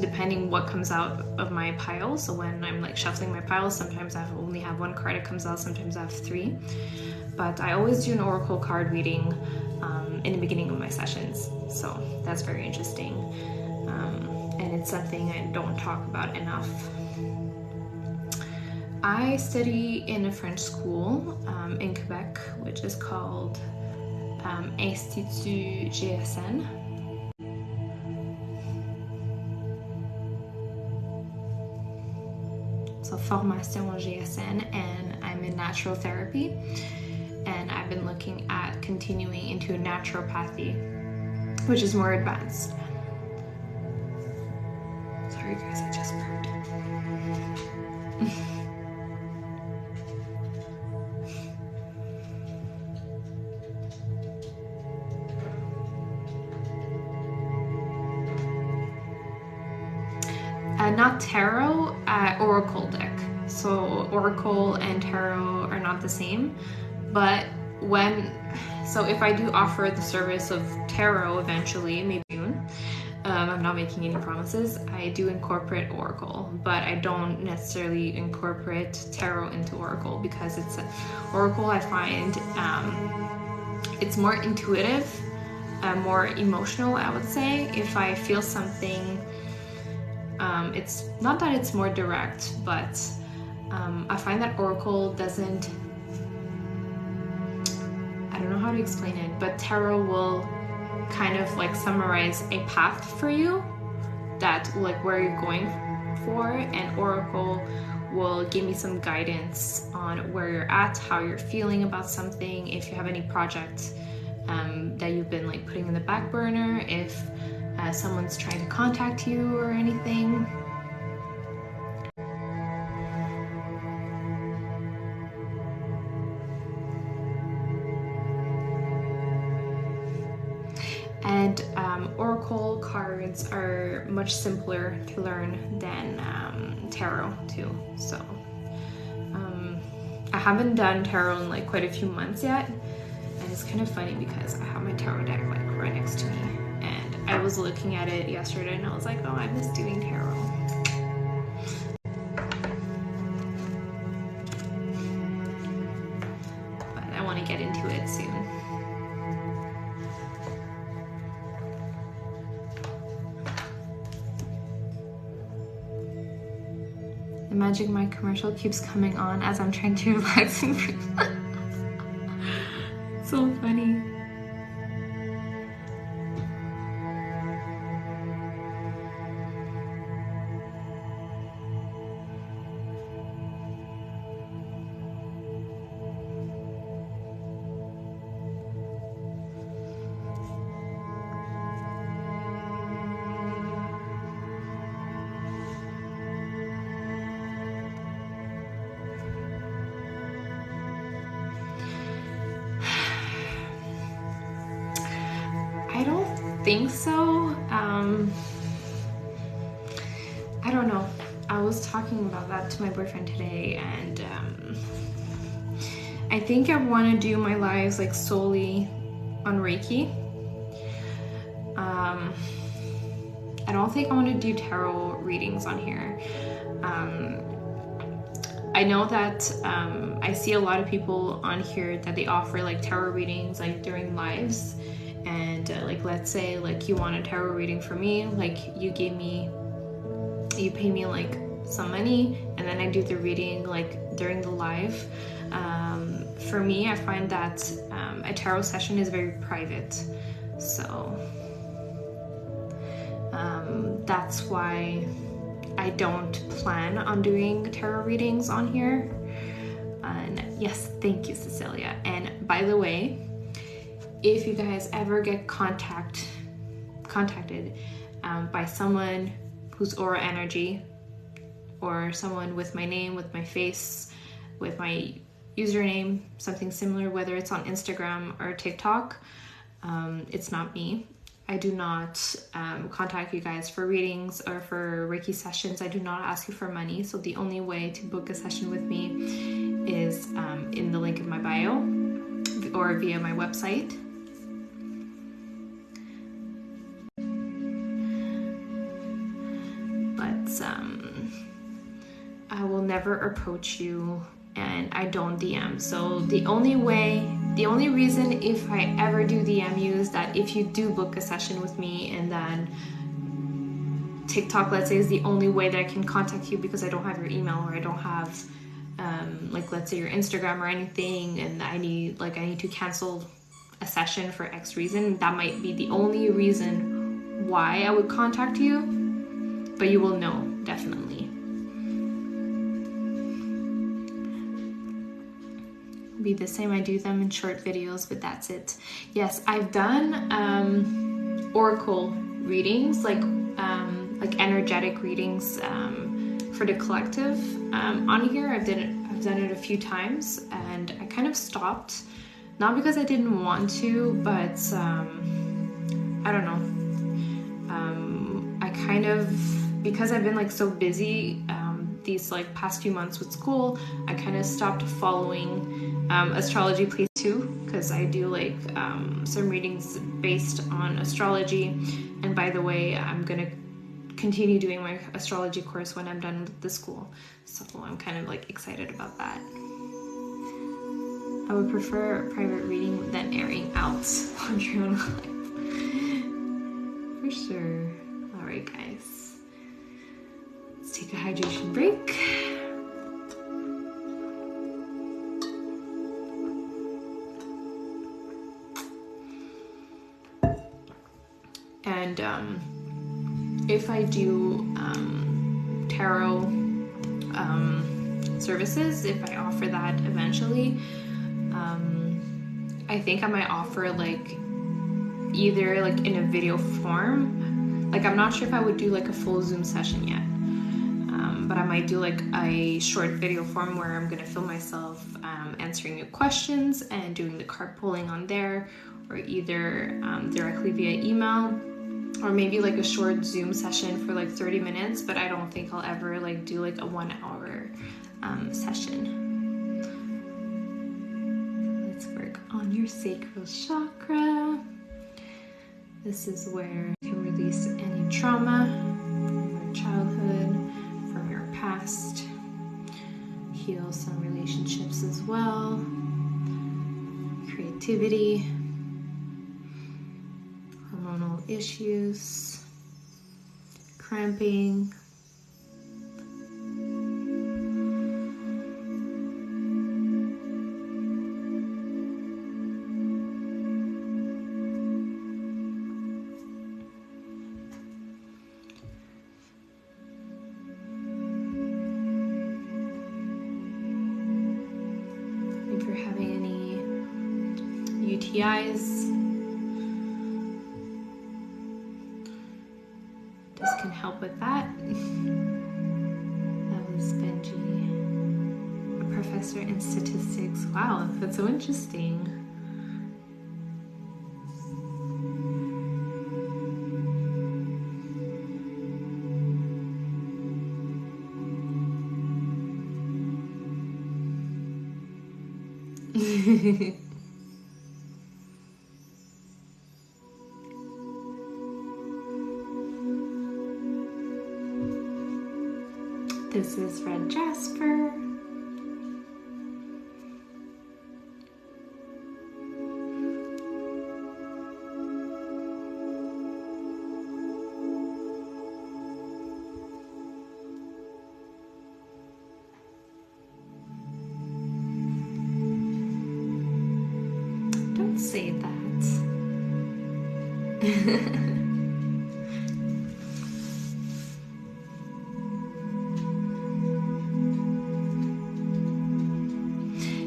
depending what comes out of my pile. So when I'm like shuffling my piles, sometimes I only have one card that comes out, sometimes I have 3. But I always do an oracle card reading in the beginning of my sessions. So that's very interesting. And it's something I don't talk about enough. I study in a French school in Quebec, which is called Institut GSN. So Formation GSN, and I'm in natural therapy, and I've been looking at continuing into naturopathy, which is more advanced. Sorry guys, I just burped. Not tarot, oracle deck. So oracle and tarot are not the same, but so if I do offer the service of tarot eventually, maybe June, I'm not making any promises, I do incorporate oracle, but I don't necessarily incorporate tarot into oracle, because oracle, I find it's more intuitive, more emotional, I would say. If I feel something, it's not that it's more direct, but I find that oracle doesn't, I don't know how to explain it, but tarot will kind of like summarize a path for you, that like where you're going for, and oracle will give me some guidance on where you're at, how you're feeling about something, if you have any project that you've been like putting in the back burner, if someone's trying to contact you or anything. And oracle cards are much simpler to learn than tarot too. So I haven't done tarot in like quite a few months yet, and it's kind of funny because I have my tarot deck like right next to me, and I was looking at it yesterday and I was like, oh, I miss doing tarot. But I want to get into it soon. The Magic Mind commercial keeps coming on as I'm trying to relax and breathe. So funny. I don't think so. I don't know. I was talking about that to my boyfriend today, and I think I want to do my lives like solely on Reiki. I don't think I want to do tarot readings on here. I know that I see a lot of people on here that they offer like tarot readings like during lives, and like let's say like you want a tarot reading for me, like you pay me like some money, and then I do the reading like during the live. For me, I find that a tarot session is very private, so that's why I don't plan on doing tarot readings on here. And yes, thank you, Cecilia. And by the way, if you guys ever get contacted by someone who's aura energy, or someone with my name, with my face, with my username, something similar, whether it's on Instagram or TikTok, it's not me. I do not contact you guys for readings or for Reiki sessions. I do not ask you for money. So the only way to book a session with me is in the link in my bio or via my website. I will never approach you, and I don't DM. So the only reason if I ever do DM you is that if you do book a session with me, and then TikTok, let's say, is the only way that I can contact you because I don't have your email, or I don't have like, let's say, your Instagram or anything, and I need to cancel a session for X reason. That might be the only reason why I would contact you, but you will know, definitely. Be the same. I do them in short videos, but that's it. Yes, I've done oracle readings, like energetic readings for the collective on here. I've done it a few times, and I kind of stopped, not because I didn't want to, but I don't know. I kind of, because I've been like so busy these like past few months with school, I kind of stopped following astrology place too, because I do like some readings based on astrology. And by the way, I'm gonna continue doing my astrology course when I'm done with the school, so I'm kind of like excited about that. I would prefer a private reading than airing out on your own life. For sure. Alright guys, let's take a hydration break. And if I do tarot services, if I offer that eventually, I think I might offer like either like in a video form. Like, I'm not sure if I would do like a full Zoom session yet, but I might do like a short video form where I'm gonna film myself answering your questions and doing the card pulling on there, or either directly via email, or maybe like a short Zoom session for like 30 minutes, but I don't think I'll ever like do like a 1 hour session. Let's work on your sacral chakra. This is where you can release any trauma from your childhood, from your past, heal some relationships as well, creativity, hormonal issues, cramping, if you're having any UTIs, this can help with that. That was Benji, a professor in statistics. Wow, that's so interesting. This is red jasper. Don't say that.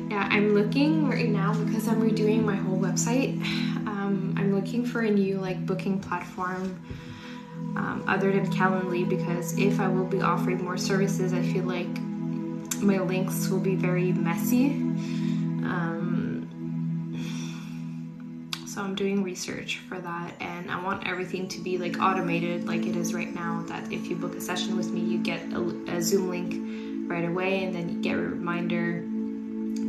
Yeah, I'm looking right now, because I'm redoing my whole website. I'm looking for a new like booking platform other than Calendly, because if I will be offering more services, I feel like my links will be very messy. So I'm doing research for that, and I want everything to be like automated like it is right now, that if you book a session with me, you get a Zoom link right away, and then you get a reminder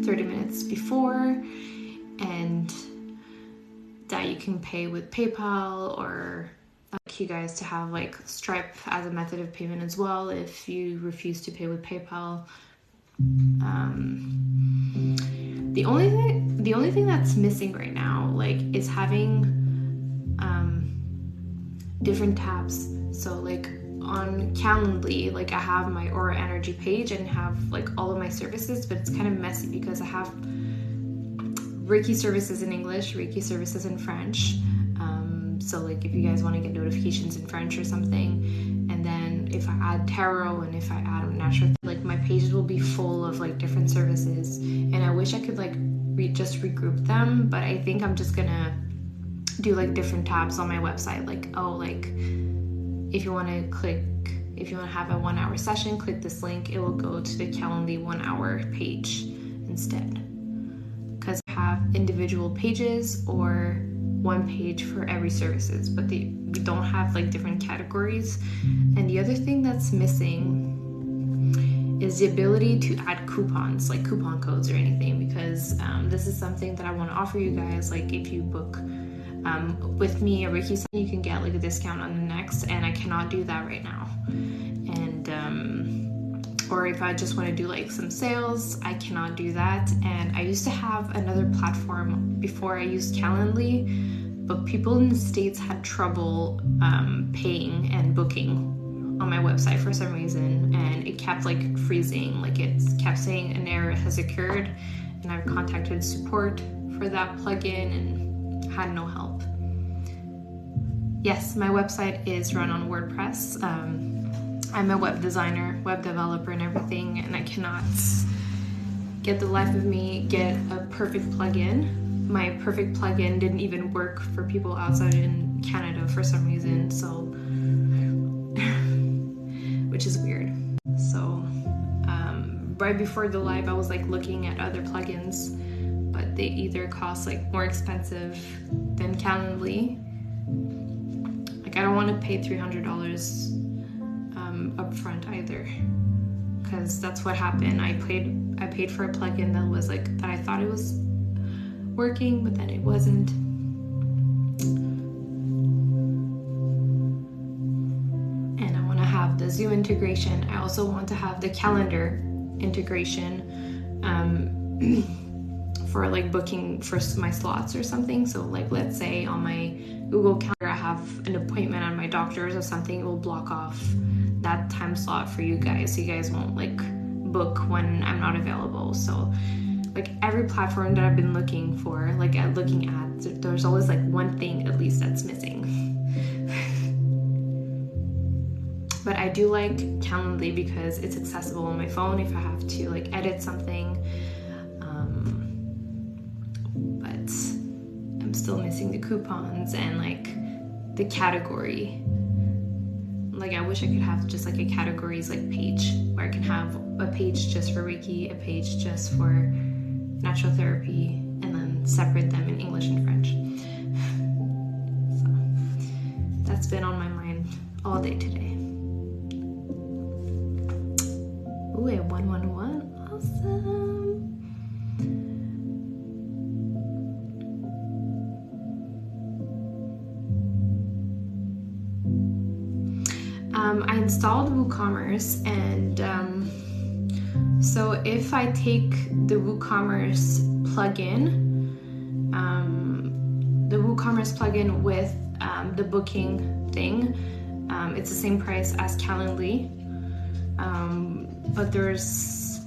30 minutes before, and that you can pay with PayPal or you guys to have like Stripe as a method of payment as well if you refuse to pay with PayPal. The only thing that's missing right now, like, is having different tabs. So like on Calendly, like I have my Aura Energy page and have like all of my services, but it's kind of messy because I have Reiki services in English, Reiki services in French. So like if you guys want to get notifications in French or something, and then if I add tarot and if I add natural, like my pages will be full of like different services, and I wish I could like just regroup them, but I think I'm just gonna do like different tabs on my website, like, oh, like if you want to have a 1 hour session, click this link, it will go to the Calendly 1 hour page instead, because I have individual pages or one page for every services, but we don't have like different categories. And the other thing that's missing is the ability to add coupons, like coupon codes or anything, because this is something that I want to offer you guys. Like if you book with me a Reiki session, you can get like a discount on the next, and I cannot do that right now. And or if I just want to do like some sales, I cannot do that. And I used to have another platform before I used Calendly, but people in the States had trouble paying and booking on my website for some reason, and it kept like freezing, like it kept saying an error has occurred, and I've contacted support for that plugin and had no help. Yes, my website is run on WordPress. I'm a web designer, web developer and everything, and I cannot get the life of me get a perfect plugin. My perfect plugin didn't even work for people outside in Canada for some reason, so which is weird. So right before the live, I was like looking at other plugins, but they either cost like more expensive than Calendly. Like I don't want to pay $300 up front either, because that's what happened. I paid for a plugin that was like, that I thought it was working, but then it wasn't. And I want to have the Zoom integration. I also want to have the calendar integration for like booking for my slots or something. So like, let's say on my Google Calendar I have an appointment at my doctor's or something, it will block off that time slot for you guys, so you guys won't like book when I'm not available. So like every platform that I've been looking for, like looking at, there's always like one thing at least that's missing. But I do like Calendly because it's accessible on my phone if I have to like edit something. But I'm still missing the coupons and like the category. Like I wish I could have just like a categories like page where I can have a page just for Reiki, a page just for natural therapy, and then separate them in English and French. So that's been on my mind all day today. Ooh, a 111, awesome. I installed WooCommerce, and so if I take the WooCommerce plugin, with the booking thing, it's the same price as Calendly, but there was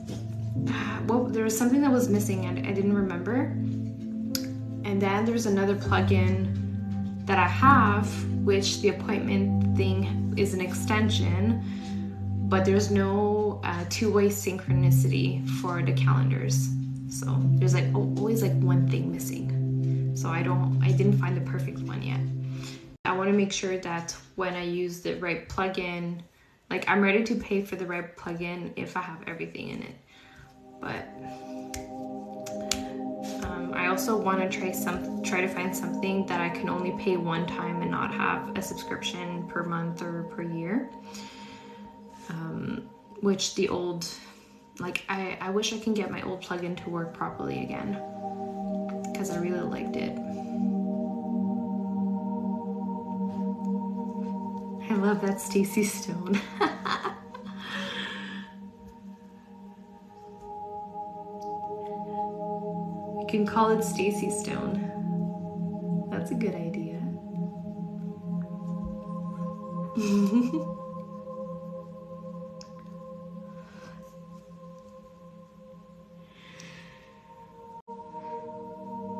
something that was missing and I didn't remember. And then there's another plugin that I have, which the appointment thing is an extension, but there's no two-way synchronicity for the calendars. So there's like always like one thing missing. So I didn't find the perfect one yet. I want to make sure that when I use the right plugin, like I'm ready to pay for the right plugin if I have everything in it. But I also want to try to find something that I can only pay one time and not have a subscription per month or per year. Which the old, like I wish I can get my old plugin to work properly again, because I really liked it. love that Stacy Stone. You can call it Stacy Stone. That's a good idea.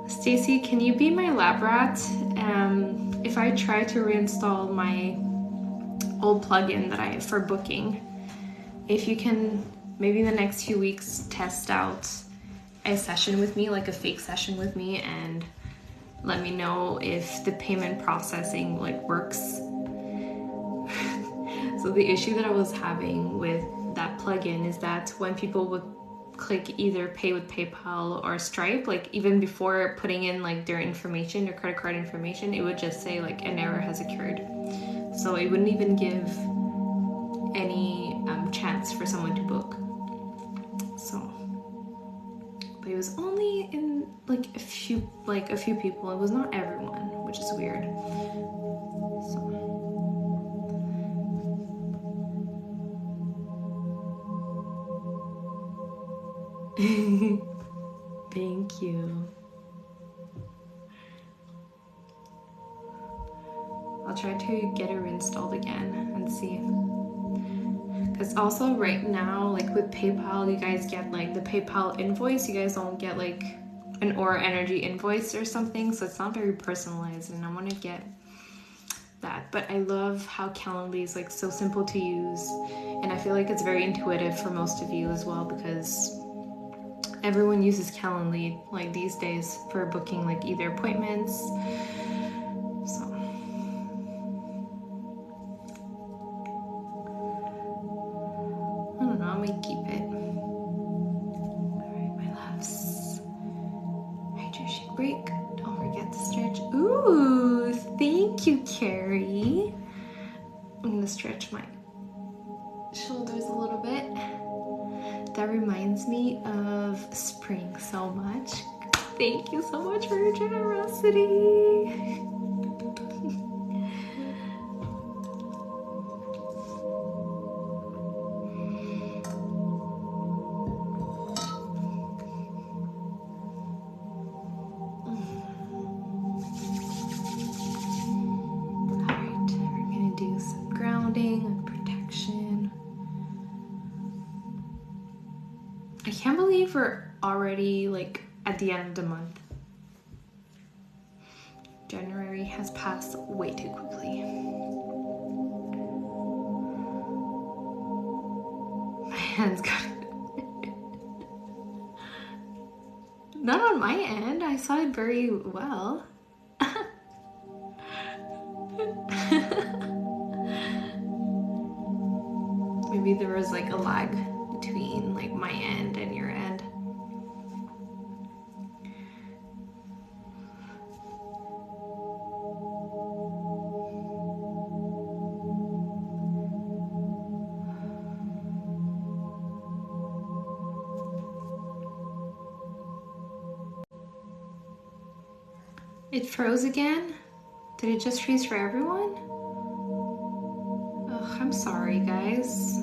Stacy, can you be my lab rat? If I try to reinstall my old plugin that I for booking, if you can maybe in the next few weeks test out a session with me, like a fake session with me, and let me know if the payment processing like works. So the issue that I was having with that plugin is that when people would click either pay with PayPal or Stripe, like even before putting in like their information, their credit card information, it would just say like an error has occurred. So it wouldn't even give any chance for someone to book. So, but it was only in like a few people. It was not everyone, which is weird. So. Thank you. I'll try to get it reinstalled again and see. Because also right now, like with PayPal, you guys get like the PayPal invoice. You guys don't get like an Aura Energy invoice or something. So it's not very personalized, and I want to get that. But I love how Calendly is like so simple to use. And I feel like it's very intuitive for most of you as well, because everyone uses Calendly like these days for booking like either appointments. So I don't know, I might keep it. Alright, my loves. Hydration break. Don't forget to stretch. Ooh, thank you, Carrie. I'm gonna stretch my shoulders a little bit. That reminds me of spring so much. Thank you so much for your generosity. Alright, we're gonna do some grounding and protection. I can't believe we're already like at the end of the month. January has passed way too quickly. My hands got not on my end. I saw it very well. Maybe there was like a lag between like my end and your end. It froze again? Did it just freeze for everyone? Ugh, I'm sorry, guys.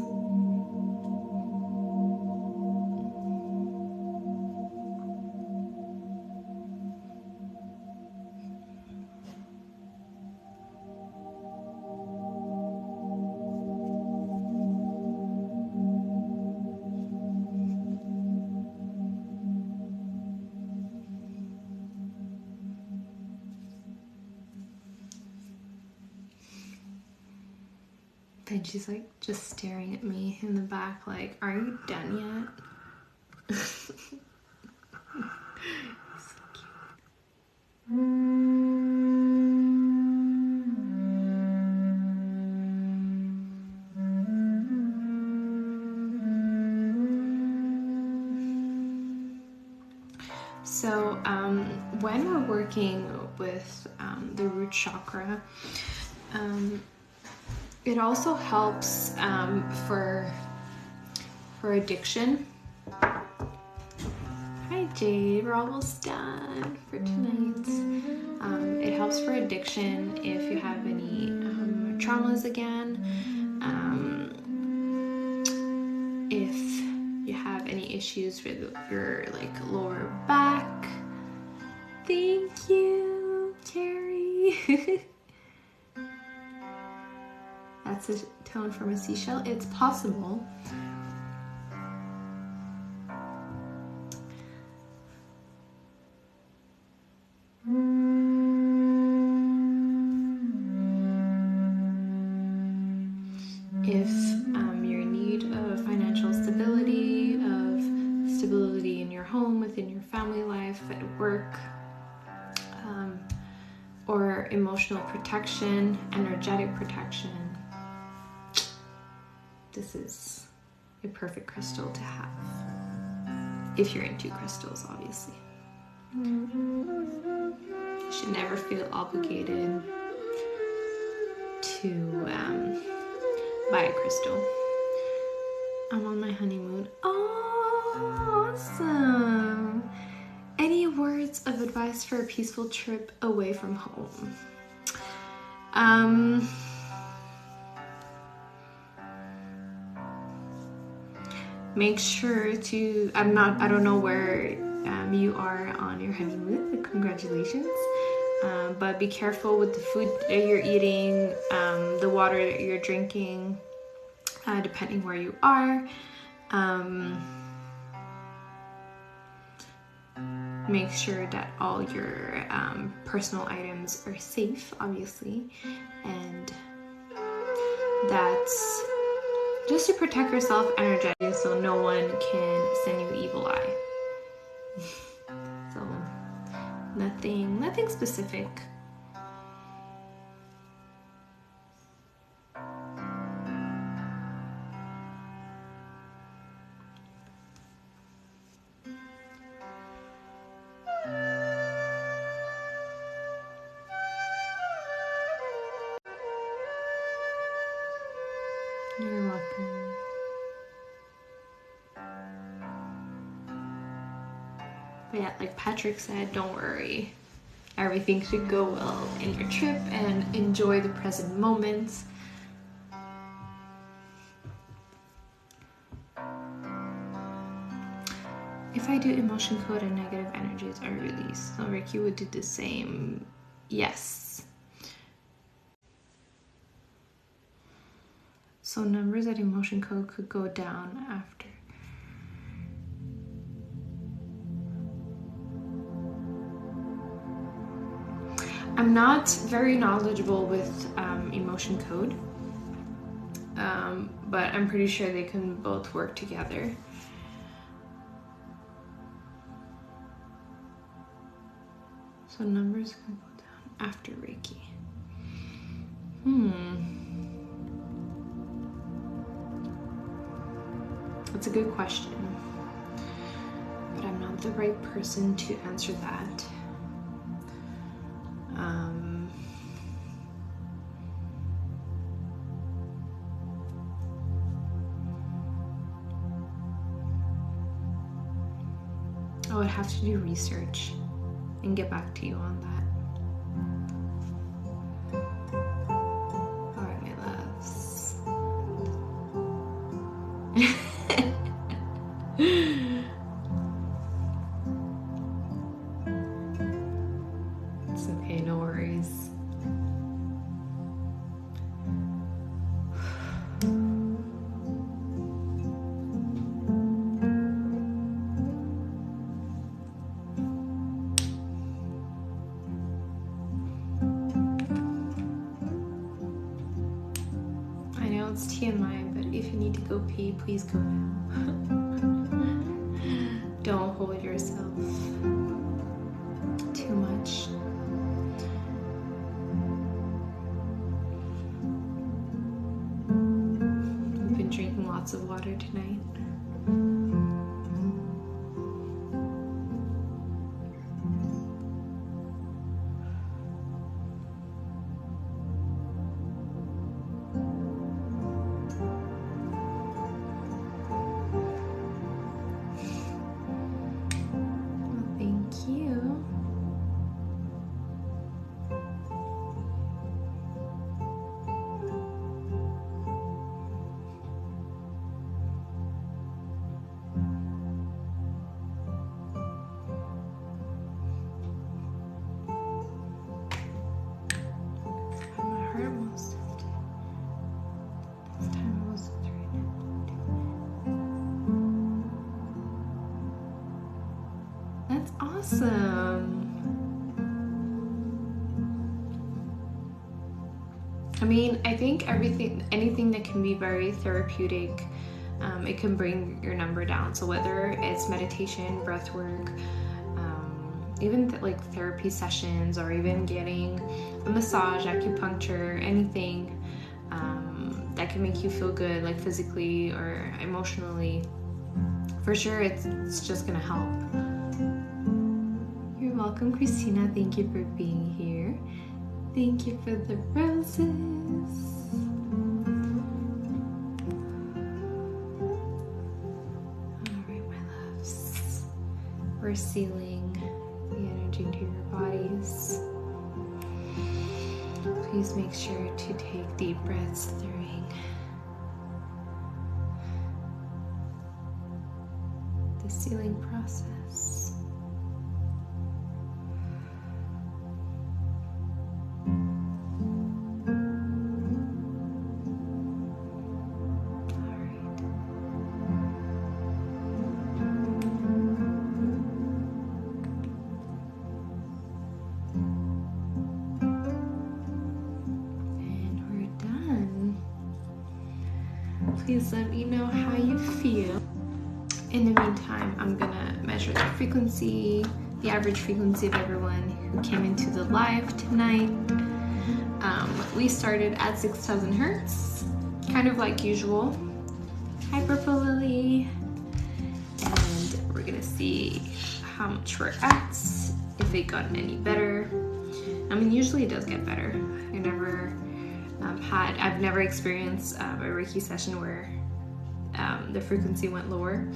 And she's like just staring at me in the back like, are you done yet? So cute. So when we're working with the root chakra, it also helps for addiction. Hi Jade, we're almost done for tonight. It helps for addiction if you have any traumas again. If you have any issues with your like lower back, thank you, Carrie. That's a tone from a seashell. It's possible. If you're in need of financial stability, in your home, within your family life, at work, or emotional protection, energetic protection, this is a perfect crystal to have. If you're into crystals, obviously. You should never feel obligated to buy a crystal. I'm on my honeymoon. Oh, awesome. Any words of advice for a peaceful trip away from home? Make sure to, I don't know where you are on your honeymoon, congratulations. But be careful with the food that you're eating, the water that you're drinking, depending where you are. Make sure that all your personal items are safe, obviously, and that's just to protect yourself energetically so no one can send you evil eye. So nothing specific. You're welcome. But yeah, like Patrick said, don't worry. Everything should go well in your trip and enjoy the present moments. If I do emotion code and negative energies are released, so Reiki would do the same. Yes. So numbers at emotion code could go down after. I'm not very knowledgeable with emotion code, but I'm pretty sure they can both work together. So numbers can go down after Reiki. That's a good question, but I'm not the right person to answer that. I would have to do research and get back to you on that. All right, my loves. It's okay, no worries. I know it's TMI, but if you need to go pee, please go now. Don't hold yourself too much. I've been drinking lots of water tonight. Awesome. I mean, I think anything that can be very therapeutic, it can bring your number down. So whether it's meditation, breath work, even like therapy sessions, or even getting a massage, acupuncture, anything that can make you feel good, like physically or emotionally, for sure it's just gonna help. You're welcome, Christina. Thank you for being here. Thank you for the roses. All right, my loves. We're sealing the energy into your bodies. Please make sure to take deep breaths during the sealing process. Please let me know how you feel. In the meantime, I'm gonna measure the frequency, the average frequency of everyone who came into the live tonight. We started at 6,000 hertz, kind of like usual. Hi, Purple Lily. And we're gonna see how much we're at, if it got any better. I mean, usually it does get better. I've never experienced a Reiki session where the frequency went lower.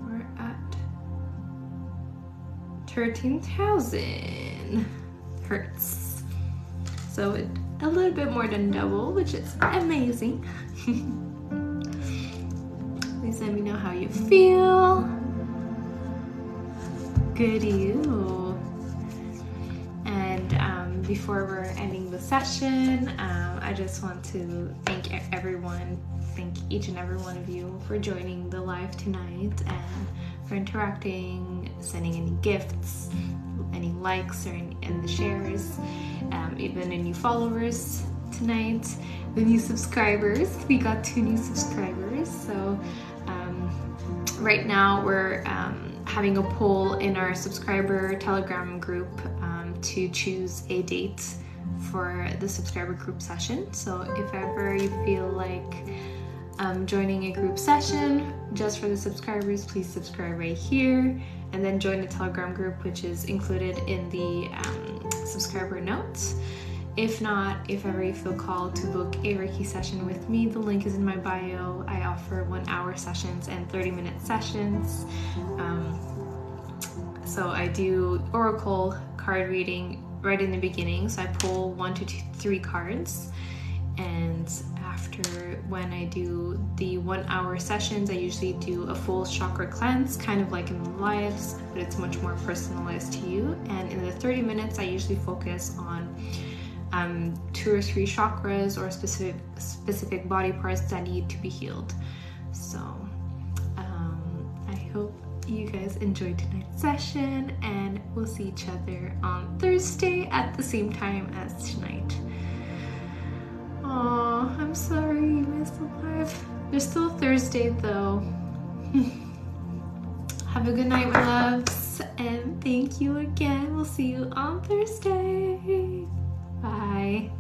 We're at 13,000 hertz. So it's a little bit more than double, which is amazing. Please let me know how you feel. Good you. And before we're ending the session, I just want to thank each and every one of you for joining the live tonight and for interacting, sending any gifts, any likes, or and the shares, even the new followers tonight, the new subscribers. We got 2 new subscribers, so right now we're having a poll in our subscriber Telegram group to choose a date for the subscriber group session. So if ever you feel like joining a group session just for the subscribers, please subscribe right here and then join the Telegram group, which is included in the subscriber notes. If not, if ever you feel called to book a Reiki session with me, the link is in my bio. I offer 1-hour sessions and 30-minute sessions. So I do oracle card reading right in the beginning. So I pull 1 to 3 cards. And after, when I do the 1-hour sessions, I usually do a full chakra cleanse, kind of like in the lives, but it's much more personalized to you. And in the 30 minutes, I usually focus on 2 or 3 chakras or specific body parts that need to be healed. So I hope you guys enjoyed tonight's session, and we'll see each other on Thursday at the same time as tonight. Aw, I'm sorry you missed the live. There's still Thursday though. Have a good night, my loves, and thank you again. We'll see you on Thursday. Bye.